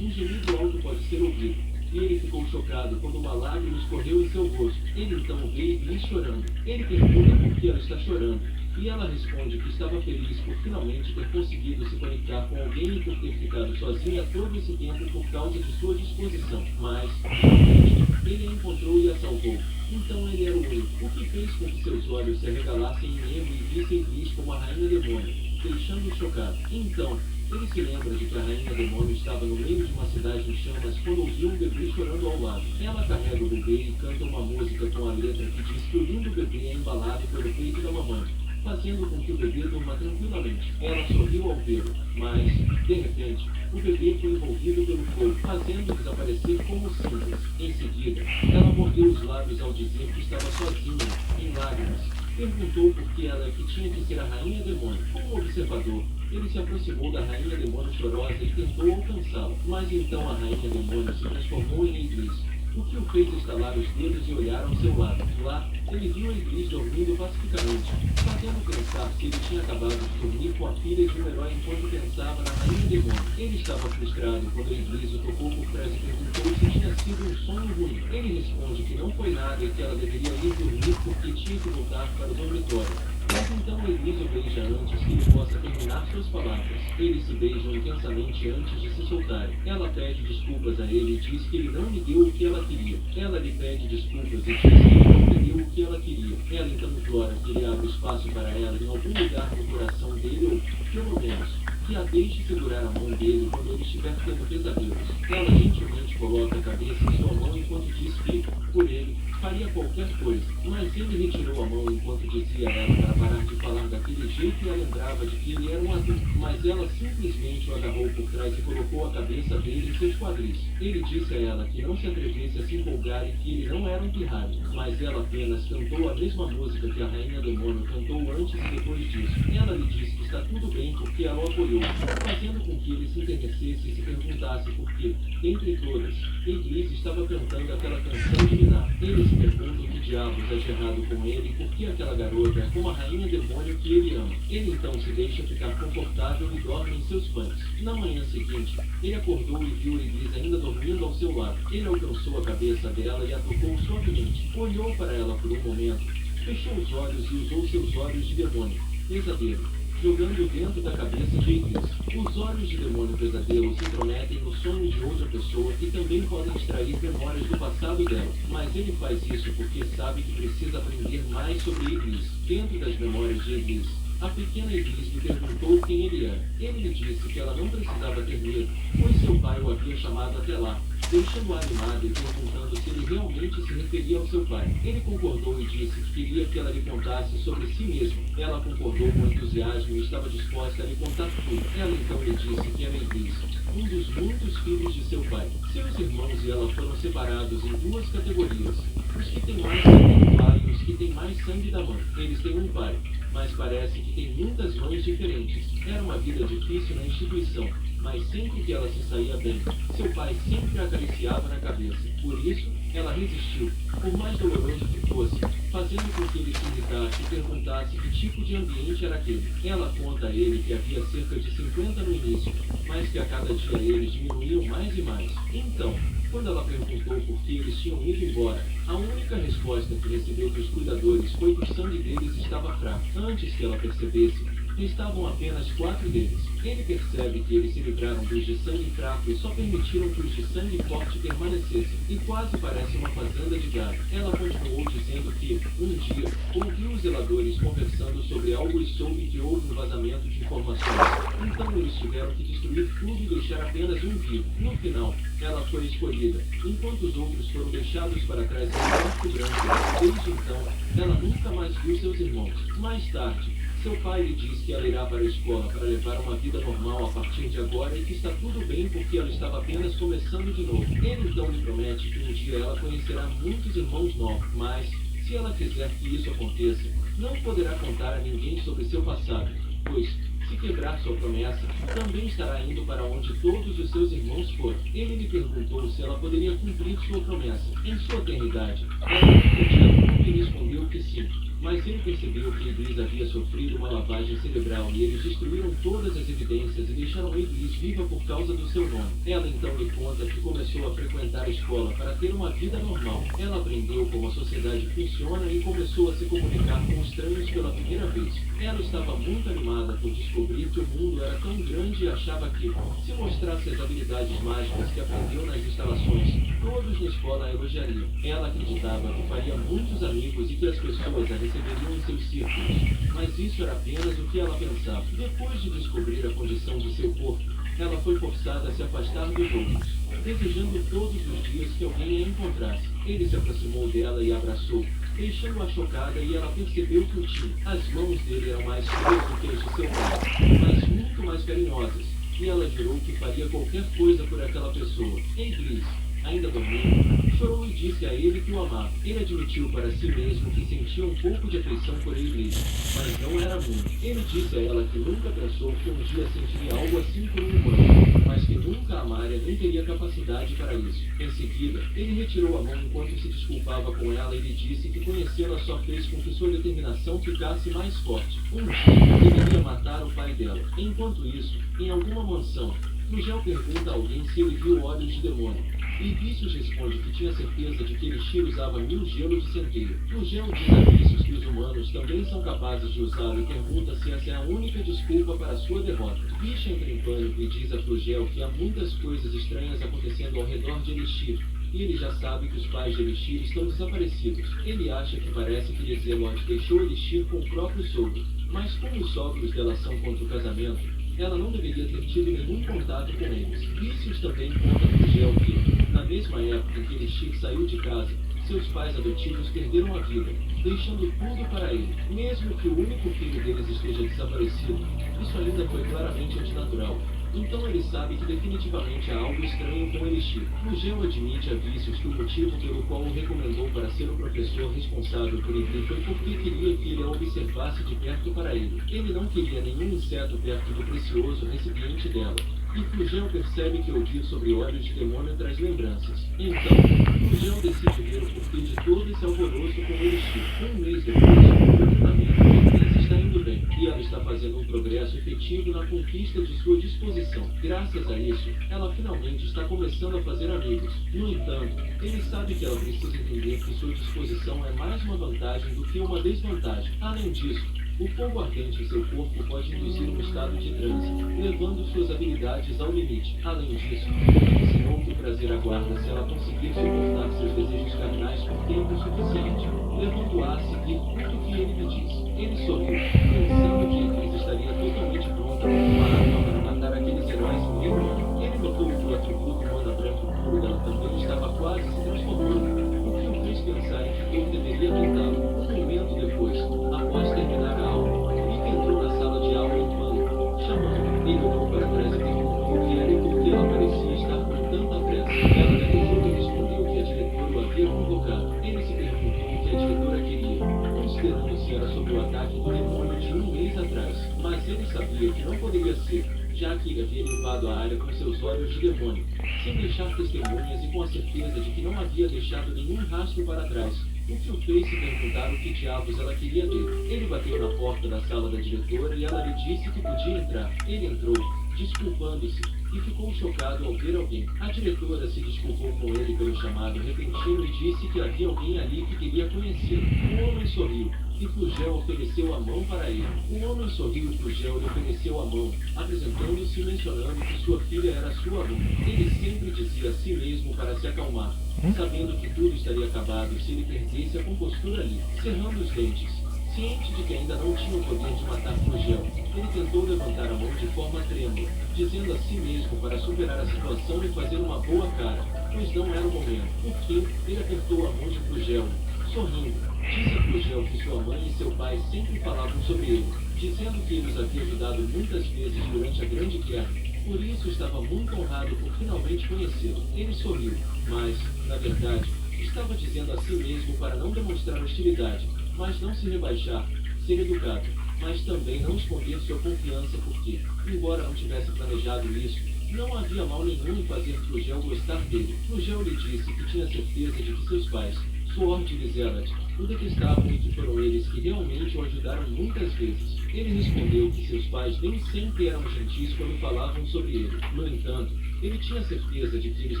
um gemido alto pode ser ouvido. E ele ficou chocado quando uma lágrima escorreu em seu rosto. Ele então vê Iblis chorando. Ele pergunta por que ela está chorando. E ela responde que estava feliz por finalmente ter conseguido se conectar com alguém e por ter ficado sozinha todo esse tempo por causa de sua disposição. Mas, finalmente, ele a encontrou e a salvou. Então ele era o único, o que fez com que seus olhos se arregalassem em medo e visse Iblis como a rainha demônio, deixando-o chocado. Então, ele se lembra de que a rainha demônio estava no meio de uma cidade em chamas quando ouviu um bebê chorando ao lado. Ela carrega o bebê e canta uma música com a letra que diz que o lindo bebê é embalado pelo peito da mamãe, fazendo com que o bebê durma tranquilamente. Ela sorriu ao vê-lo, mas, de repente, o bebê foi envolvido pelo fogo, fazendo desaparecer como cinzas. Em seguida, ela mordeu os lábios ao dizer que estava sozinha, em lágrimas. Perguntou por que ela que tinha que ser a rainha demônio. Como observador, ele se aproximou da rainha demônio chorosa e tentou alcançá-la. Mas então a rainha demônio se transformou em Iblis, o que o fez estalar os dedos e olhar ao seu lado. Lá, ele viu Iblis dormindo pacificamente, fazendo pensar que ele tinha acabado de dormir com a filha de um herói enquanto pensava na rainha demônio. Ele estava frustrado quando Iblis o tocou por trás e perguntou se tinha sido um sonho ruim. Ele responde que não foi nada e que ela deveria ir dormir porque tinha que voltar para o dormitório. Mas então Iblis o beija antes que ele possa terminar suas palavras. Eles se beijam intensamente antes de se soltarem. Ela pede desculpas a ele e diz que ele não lhe deu o que ela queria. Ela lhe pede desculpas e diz que ele não lhe deu o que ela queria. Ela então implora que ele abra espaço para ela em algum lugar no coração dele ou, pelo menos, que a deixe segurar a mão dele quando ele estiver tendo pesadelos. Ela gentilmente coloca a cabeça em sua mão enquanto diz que, por ele, faria qualquer coisa, mas ele retirou a mão enquanto dizia a ela para parar de falar daquele jeito e a lembrava de que ele era um adulto, mas ela simplesmente o agarrou por trás e colocou a cabeça dele em seus quadris. Ele disse a ela que não se atrevesse a se empolgar e que ele não era um pirralho, mas ela apenas cantou a mesma música que a rainha demônio cantou antes e depois disso. Ela lhe disse que está tudo bem porque ela o apoiou, fazendo com que ele se enternecesse e se perguntasse por que, dentre todas, Iblis estava cantando aquela canção de Minar. Ele se pergunta o que diabos é de errado com ele e por que aquela garota é como a rainha demônio que ele ama. Ele então se deixa ficar confortável e dorme em seus panos. Na manhã seguinte, ele acordou e viu Iblis ainda dormindo ao seu lado. Ele alcançou a cabeça dela e a tocou suavemente. Olhou para ela por um momento, fechou os olhos e usou seus olhos de demônio. Pesadelo. Jogando dentro da cabeça de Iblis. Os olhos de demônio pesadelo se intrometem no sonho de outra pessoa e também podem extrair memórias do passado dela. Mas ele faz isso porque sabe que precisa aprender mais sobre Iblis. Dentro das memórias de Iblis, a pequena Iblis lhe perguntou quem ele era. Ele lhe disse que ela não precisava ter medo, pois seu pai o havia chamado até lá, deixando-a animada e perguntando se ele realmente se referia ao seu pai. Ele concordou e disse que queria que ela lhe contasse sobre si mesma. Ela concordou com entusiasmo e estava disposta a lhe contar tudo. Ela então lhe disse que era Iblis, um dos muitos filhos de seu pai. Seus irmãos e ela foram separados em duas categorias: os que têm mais sangue do pai e os que têm mais sangue da mãe. Eles têm um pai, mas parece que têm muitas mães diferentes. Era uma vida difícil na instituição, mas sempre que ela se saía bem, seu pai sempre a acariciava na cabeça. Por isso, ela resistiu, por mais doloroso que fosse, fazendo com que ele se irritasse e perguntasse que tipo de ambiente era aquele. Ela conta a ele que havia cerca de 50 no início, mas que a cada dia eles diminuíam mais e mais. Então, quando ela perguntou por que eles tinham ido embora, a única resposta que recebeu dos cuidadores foi que o sangue deles estava fraco. Antes que ela percebesse, estavam apenas 4 deles. Ele percebe que eles se livraram dos de sangue fraco e só permitiram que os de sangue forte permanecessem, e quase parece uma fazenda de gado. Ela continuou dizendo que, um dia, ouviu os zeladores conversando sobre algo e soube que houve um vazamento de informações. Então eles tiveram que destruir tudo e deixar apenas um vivo. No final, ela foi escolhida, enquanto os outros foram deixados para trás em um quarto branco. Desde então, ela nunca mais viu seus irmãos. Mais tarde, seu pai lhe diz que ela irá para a escola para levar uma vida normal a partir de agora e que está tudo bem porque ela estava apenas começando de novo. Ele então lhe promete que um dia ela conhecerá muitos irmãos novos, mas, se ela quiser que isso aconteça, não poderá contar a ninguém sobre seu passado, pois, se quebrar sua promessa, também estará indo para onde todos os seus irmãos foram. Ele lhe perguntou se ela poderia cumprir sua promessa. Em sua eternidade, ela respondeu e respondeu que sim. Mas ele percebeu que Iblis havia sofrido uma lavagem cerebral e eles destruíram todas as evidências e deixaram Iblis viva por causa do seu nome. Ela então lhe conta que começou a frequentar a escola para ter uma vida normal. Ela aprendeu como a sociedade funciona e começou a se comunicar com estranhos pela primeira vez. Ela estava muito animada por descobrir que o mundo era tão grande e achava que, se mostrasse as habilidades mágicas que aprendeu nas instalações, todos na escola a elogiariam. Ela acreditava que faria muitos amigos e que as pessoas a receberiam em seus círculos, mas isso era apenas o que ela pensava. Depois de descobrir a condição de seu corpo, ela foi forçada a se afastar dos outros, desejando todos os dias que alguém a encontrasse. Ele se aproximou dela e a abraçou, deixando-a chocada, e ela percebeu que o tinha. As mãos dele eram mais frias do que as de seu pai, mas muito mais carinhosas, e ela jurou que faria qualquer coisa por aquela pessoa. Iblis, ainda dormindo, chorou e disse a ele que o amava. Ele admitiu para si mesmo que sentia um pouco de afeição por Iblis, mas não era muito. Ele disse a ela que nunca pensou que um dia sentiria algo assim por um humano, mas que nunca a amaria nem teria capacidade para isso. Em seguida, ele retirou a mão enquanto se desculpava com ela e lhe disse que conhecê-la só fez com que sua determinação ficasse mais forte. Um dia, ele iria matar o pai dela. Enquanto isso, em alguma mansão, Flugel pergunta a alguém se ele viu olhos de demônio. E Vícios responde que tinha certeza de que Elixir usava 1000 gelos de centeio. Flugel diz a Vícios que os humanos também são capazes de usá-lo e pergunta se essa é a única desculpa para sua derrota. Bicha entra em pânico e diz a Flugel que há muitas coisas estranhas acontecendo ao redor de Elixir, e ele já sabe que os pais de Elixir estão desaparecidos. Ele acha que parece que Lizelot deixou Elixir com o próprio sogro, mas como os sogros dela são contra o casamento, ela não deveria ter tido nenhum contato com eles. Vícios também conta a Flugel que, na mesma época em que Elixir saiu de casa, seus pais adotivos perderam a vida, deixando tudo para ele. Mesmo que o único filho deles esteja desaparecido, isso ainda foi claramente antinatural. Então ele sabe que definitivamente há algo estranho com Elixir. Flugel admite a Vícios que o motivo pelo qual o recomendou para ser o professor responsável por ele foi porque queria que ele a observasse de perto para ele. Ele não queria nenhum inseto perto do precioso recipiente dela. E Flugel percebe que ouvir sobre olhos de demônio traz lembranças. Então, Flugel decide ver o porquê de todo esse alvoroço com Elixir. Um mês depois, o treinamento de Iblis está indo bem, e ela está fazendo um progresso efetivo na conquista de sua disposição. Graças a isso, ela finalmente está começando a fazer amigos. No entanto, ele sabe que ela precisa entender que sua disposição é mais uma vantagem do que uma desvantagem. Além disso, o fogo ardente em seu corpo pode induzir um estado de transe, levando suas habilidades ao limite. Além disso, ele ensinou que o prazer aguarda se ela conseguir suportar seus desejos carnais por tempo suficiente, levando-a a seguir tudo o que ele lhe disse. Ele sorriu, pensando que Iblis estaria totalmente pronto com uma arma para matar aqueles heróis no meio ano. Ele notou que o atributo mana branco puro dela também estava quase se transformando, o que o fez pensar em que ele deveria tentá-lo. Um momento depois, após terminar a aula, Nick entrou na sala de aula em pânico, chamando. Ele olhou para trás e perguntou o que era e por que ela parecia estar com tanta pressa. Ela gaguejou e respondeu que a diretora o havia convocado. Ele se perguntou o que a diretora queria, considerando se era sobre o ataque do demônio de um mês atrás. Mas ele sabia que não poderia ser, já que ele havia limpado a área com seus olhos de demônio, sem deixar testemunhas e com a certeza de que não havia deixado nenhum rastro para trás, o que o fez se perguntar o que diabos ela queria dele. Ele bateu na porta da sala da diretora e ela lhe disse que podia entrar. Ele entrou, desculpando-se, e ficou chocado ao ver alguém. A diretora se desculpou com ele pelo chamado repentino e disse que havia alguém ali que queria conhecê-lo. O homem sorriu, e Flugel ofereceu a mão para ele. O homem sorriu e Flugel lhe ofereceu a mão, apresentando-se e mencionando que sua filha era sua aluna. Ele sempre dizia a si mesmo para se acalmar, sabendo que tudo estaria acabado se ele perdesse a compostura ali, cerrando os dentes. Ciente de que ainda não tinha o poder de matar Flugel, ele tentou levantar a mão de forma trêmula, dizendo a si mesmo para superar a situação e fazer uma boa cara, pois não era o momento. Por fim, ele apertou a mão de Flugel, sorrindo. Disse a Flugel que sua mãe e seu pai sempre falavam sobre ele, dizendo que ele os havia ajudado muitas vezes durante a Grande Guerra. Por isso estava muito honrado por finalmente conhecê-lo. Ele sorriu, mas, na verdade, estava dizendo a si mesmo para não demonstrar hostilidade, mas não se rebaixar, ser educado, mas também não esconder sua confiança porque, embora não tivesse planejado isso, não havia mal nenhum em fazer Flugel gostar dele. Flugel lhe disse que tinha certeza de que seus pais, Sword e Zealot, o detestavam e que foram eles que realmente o ajudaram muitas vezes. Ele respondeu que seus pais nem sempre eram gentis quando falavam sobre ele. No entanto, ele tinha certeza de que eles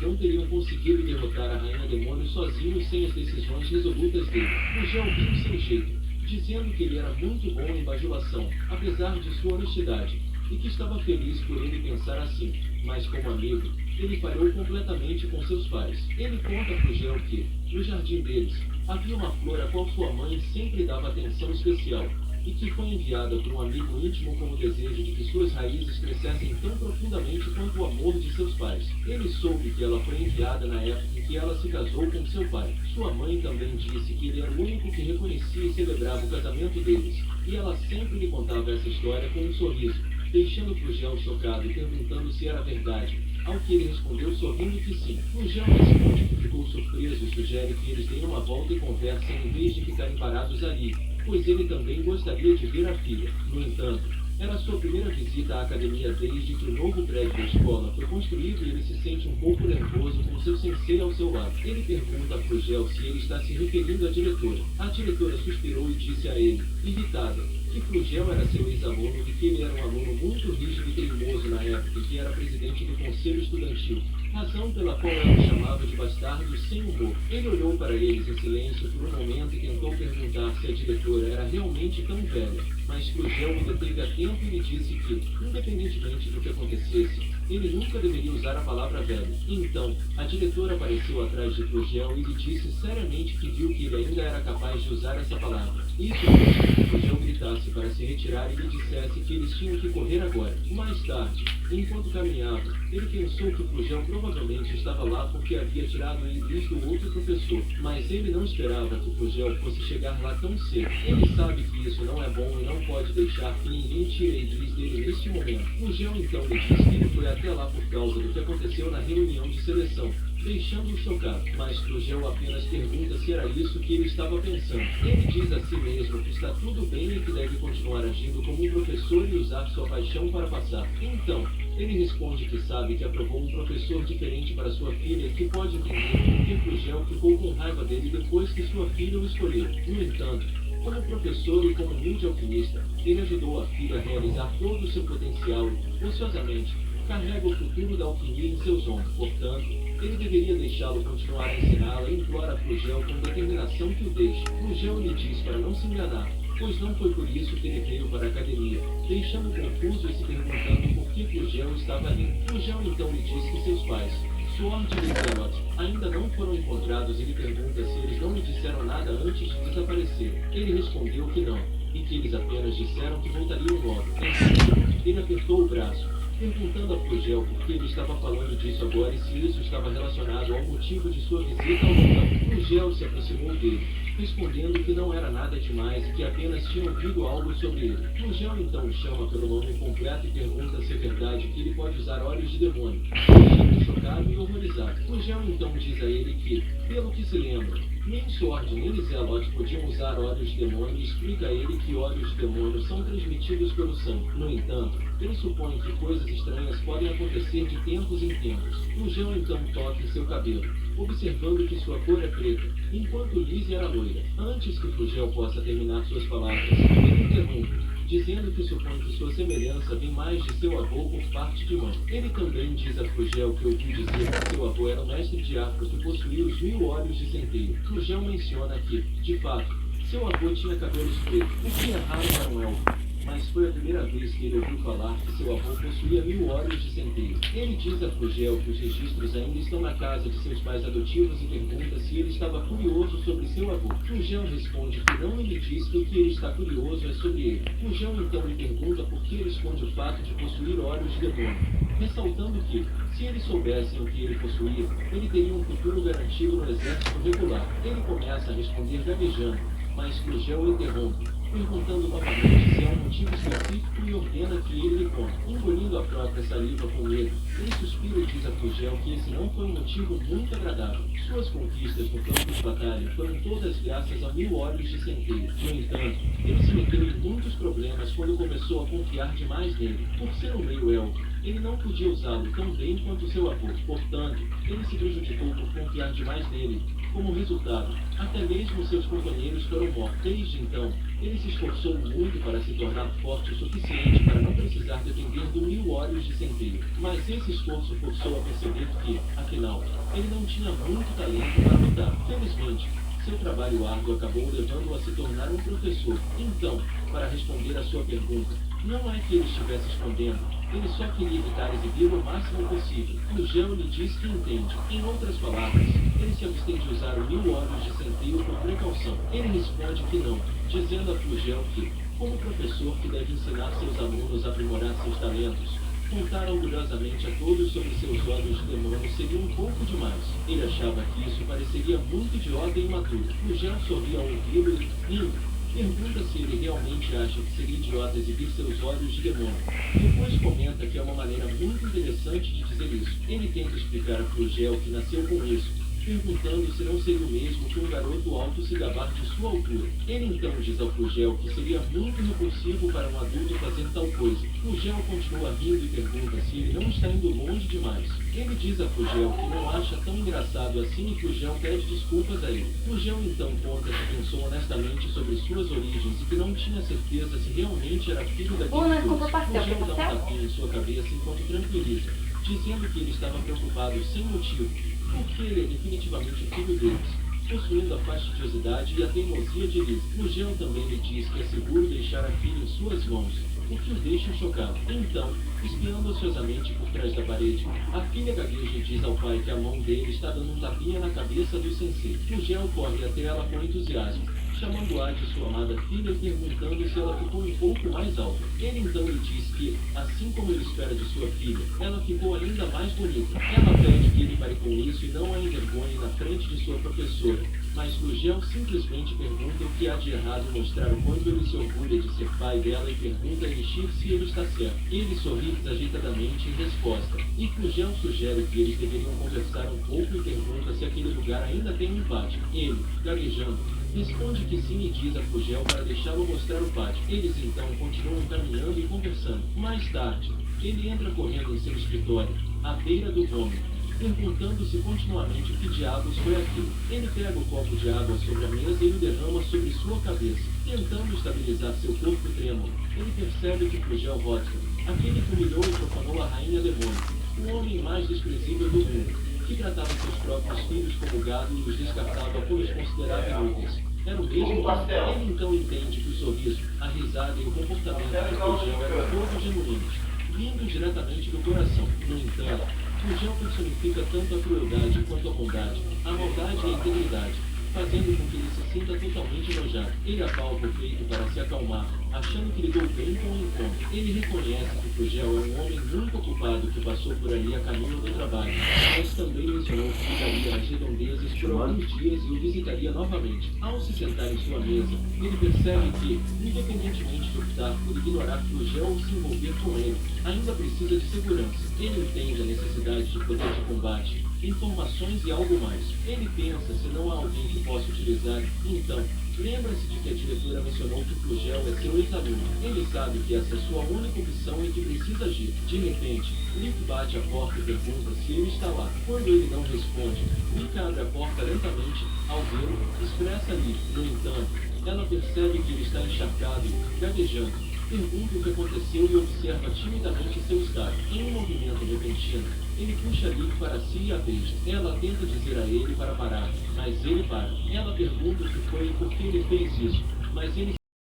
não teriam conseguido derrotar a Rainha Demônio sozinhos sem as decisões resolutas dele. Flugel riu sem jeito, dizendo que ele era muito bom em bajulação, apesar de sua honestidade, e que estava feliz por ele pensar assim, mas como amigo, ele falhou completamente com seus pais. Ele conta a Flugel que, no jardim deles, havia uma flor a qual sua mãe sempre dava atenção especial, e que foi enviada por um amigo íntimo com o desejo de que suas raízes crescessem tão profundamente quanto o amor de seus pais. Ele soube que ela foi enviada na época em que ela se casou com seu pai. Sua mãe também disse que ele era o único que reconhecia e celebrava o casamento deles, e ela sempre lhe contava essa história com um sorriso, deixando Flugel chocado e perguntando se era verdade, ao que ele respondeu sorrindo que sim. Flugel responde que ficou surpreso e sugere que eles deem uma volta e conversem em vez de ficarem parados ali, pois ele também gostaria de ver a filha. No entanto, era sua primeira visita à academia desde que o novo prédio da escola foi construído e ele se sente um pouco nervoso com seu sensei ao seu lado. Ele pergunta a Flugel se ele está se referindo à diretora. A diretora suspirou e disse a ele, irritada, que Flugel era seu ex-aluno e que ele era um aluno muito rígido e teimoso na época em que era presidente do conselho estudantil, razão pela qual ela o chamava de bastardo sem humor. Ele olhou para eles em silêncio por um momento e tentou perguntar se a diretora era realmente tão velha, mas Flugel o deteve a tempo e lhe disse que, independentemente do que acontecesse, ele nunca deveria usar a palavra velho. Então, a diretora apareceu atrás de Flugel e lhe disse seriamente que viu que ele ainda era capaz de usar essa palavra. Isso fez que Flugel gritasse para se retirar e lhe dissesse que eles tinham que correr agora. Mais tarde, enquanto caminhavam, ele pensou que Flugel provavelmente estava lá porque havia tirado o inglês do outro professor, mas ele não esperava que Flugel fosse chegar lá tão cedo. Ele sabe que isso não é bom e não pode deixar que ninguém tire a inglês dele neste momento. Flugel então lhe disse que ele foi até lá por causa do que aconteceu na reunião de seleção, deixando-o chocado, mas Flugel apenas pergunta se era isso que ele estava pensando. Ele diz a si mesmo que está tudo bem e que deve continuar agindo como um professor e usar sua paixão para passar. Então, ele responde que sabe que aprovou um professor diferente para sua filha e que pode entender por que Flugel ficou com raiva dele depois que sua filha o escolheu. No entanto, como professor e como humilde alquimista, ele ajudou a filha a realizar todo o seu potencial e, ansiosamente, carrega o futuro da alquimia em seus ombros. Portanto, ele deveria deixá-lo continuar a ensiná-la e implora a Flugel com determinação que o deixe. Flugel lhe diz para não se enganar, pois não foi por isso que ele veio para a academia, deixando confuso e se perguntando por que Flugel estava ali. Flugel então lhe diz que seus pais, Sword e Zealot, ainda não foram encontrados e lhe pergunta se eles não lhe disseram nada antes de desaparecer. Ele respondeu que não, e que eles apenas disseram que voltariam logo. Então, ele apertou o braço, perguntando a Flugel por que ele estava falando disso agora e se isso estava relacionado ao motivo de sua visita ao local. Flugel se aproximou dele, respondendo que não era nada demais e que apenas tinha ouvido algo sobre ele. Flugel então o chama pelo nome completo e pergunta se é verdade que ele pode usar olhos de demônio. Flugel chocado e horrorizado. Flugel então diz a ele que, pelo que se lembra, nem Sword nem Lizelot podiam usar óleos de demônio e explica a ele que óleos de demônio são transmitidos pelo sangue. No entanto, ele supõe que coisas estranhas podem acontecer de tempos em tempos. Flugel então toca em seu cabelo, observando que sua cor é preta, enquanto Lizzie era loira. Antes que Flugel possa terminar suas palavras, ele interrompe, dizendo que supõe que sua semelhança vem mais de seu avô por parte de mãe. Ele também diz a Flugel que ouviu dizer que seu avô era um mestre de arco que possuía os 1000 olhos de centeio. Flugel menciona que, de fato, seu avô tinha cabelos pretos, o que é raro para um elfo. Mas foi a primeira vez que ele ouviu falar que seu avô possuía 1000 olhos de centeio. Ele diz a Flugel que os registros ainda estão na casa de seus pais adotivos e pergunta se ele estava curioso sobre seu avô. Flugel responde que não lhe diz que o que ele está curioso é sobre ele. Flugel então lhe pergunta por que ele esconde o fato de possuir olhos de demônio, ressaltando que, se eles soubessem o que ele possuía, ele teria um futuro garantido no exército regular. Ele começa a responder gaguejando, mas Flugel o interrompe, perguntando novamente se há um motivo específico e ordena que ele lhe conte. Engolindo a própria saliva com medo, ele suspira e diz a Flugel que esse não foi um motivo muito agradável. Suas conquistas no campo de batalha foram todas graças a 1000 olhos de centeio. No entanto, ele se meteu em muitos problemas quando começou a confiar demais nele. Por ser um meio-elfo, ele não podia usá-lo tão bem quanto seu avô. Portanto, ele se prejudicou por confiar demais nele. Como resultado, até mesmo seus companheiros foram mortos. Desde então, ele se esforçou muito para se tornar forte o suficiente para não precisar depender do 1000 olhos de centeio. Mas esse esforço forçou a perceber que, afinal, ele não tinha muito talento para lutar. Felizmente, seu trabalho árduo acabou levando-o a se tornar um professor. Então, para responder à sua pergunta, não é que ele estivesse escondendo, ele só queria evitar exibir-lo o máximo possível. Flugel lhe diz que entende. Em outras palavras, ele se abstém de usar o 1000 olhos de centeio por precaução. Ele responde que não, dizendo a Flugel que, como professor que deve ensinar seus alunos a aprimorar seus talentos, contar orgulhosamente a todos sobre seus olhos de demônio seria um pouco demais. Ele achava que isso pareceria muito idiota e imaturo. Flugel sorri ao ouvi-lo e, rindo, pergunta se ele realmente acha que seria idiota exibir seus olhos de demônio. Depois comenta que é uma maneira muito interessante de dizer isso. Ele tenta explicar a Flugel que nasceu com isso, perguntando se não seria o mesmo que um garoto alto se gabar de sua altura. Ele então diz ao Flugel que seria muito repulsivo para um adulto fazer tal coisa. Flugel continua rindo e pergunta se ele não está indo longe demais. Ele diz a Flugel que não acha tão engraçado assim e Flugel pede desculpas a ele. Flugel então conta que pensou honestamente sobre suas origens e que não tinha certeza se realmente era filho daquele Flugel dá um tapinha em sua cabeça enquanto tranquiliza, dizendo que ele estava preocupado sem motivo, porque ele é definitivamente o filho deles, possuindo a fastidiosidade e a teimosia de Liz. Flugel também lhe diz que é seguro deixar a filha em suas mãos, o que o deixa chocado. Então, espiando ansiosamente por trás da parede, a filha gagueja diz ao pai que a mão dele está dando um tapinha na cabeça do sensei. Flugel corre até ela com entusiasmo, chamando-a de sua amada filha e perguntando se ela ficou um pouco mais alta. Ele então lhe diz que, assim como ele espera de sua filha, ela ficou ainda mais bonita. Ela pede que ele pare com isso e não a envergonhe na frente de sua professora, mas Flugel simplesmente pergunta o que há de errado em mostrar o quanto ele se orgulha de ser pai dela e pergunta a Nishir se ele está certo. Ele sorri desajeitadamente em resposta, e Flugel sugere que eles deveriam conversar um pouco e pergunta se aquele lugar ainda tem um pátio. Ele, gaguejando, responde que sim e diz a Flugel para deixá-lo mostrar o pátio. Eles então continuam caminhando e conversando. Mais tarde, ele entra correndo em seu escritório, à beira do vômito, perguntando-se continuamente o que diabos foi aquilo. Ele pega o copo de água sobre a mesa e o derrama sobre sua cabeça, tentando estabilizar seu corpo trêmulo. Ele percebe que Flugel Rodkin, aquele que humilhou e profanou a rainha demônio, o homem mais desprezível do mundo, que tratava seus próprios filhos como gado e os descartava por os considerar inúteis, era o mesmo homem. Ele então entende que o sorriso, a risada e o comportamento de Flugel eram todos genuínos, vindo diretamente do coração. No entanto, Flugel personifica tanto a crueldade quanto a bondade, a maldade e a integridade, fazendo com que ele se sinta totalmente enojado. Ele apalpa o peito para se acalmar, achando que lidou bem com o encontro. Ele reconhece que Flugel é um homem muito ocupado que passou por ali a caminho do trabalho, mas também mencionou que ficaria nas redondezas por alguns dias e o visitaria novamente. Ao se sentar em sua mesa, ele percebe que, independentemente de optar por ignorar Flugel ou se envolver com ele, ainda precisa de segurança. Ele entende a necessidade de poder de combate, informações e algo mais. Ele pensa se não há alguém que possa utilizar, então, lembra-se de que a diretora mencionou que Flugel é seu ex-aluno. Ele sabe que essa é sua única opção e que precisa agir. De repente, Nick bate a porta e pergunta se ele está lá. Quando ele não responde, Nick abre a porta lentamente. Ao vê-lo, expressa ali. No entanto, ela percebe que ele está encharcado e gaguejando. Pergunta o que aconteceu e observa timidamente seu estado. Em um movimento repentino, ele puxa Nick para si e a beija. Ela tenta dizer a ele para parar, mas ele para. Ela pergunta o que foi e por que ele fez isso, mas ele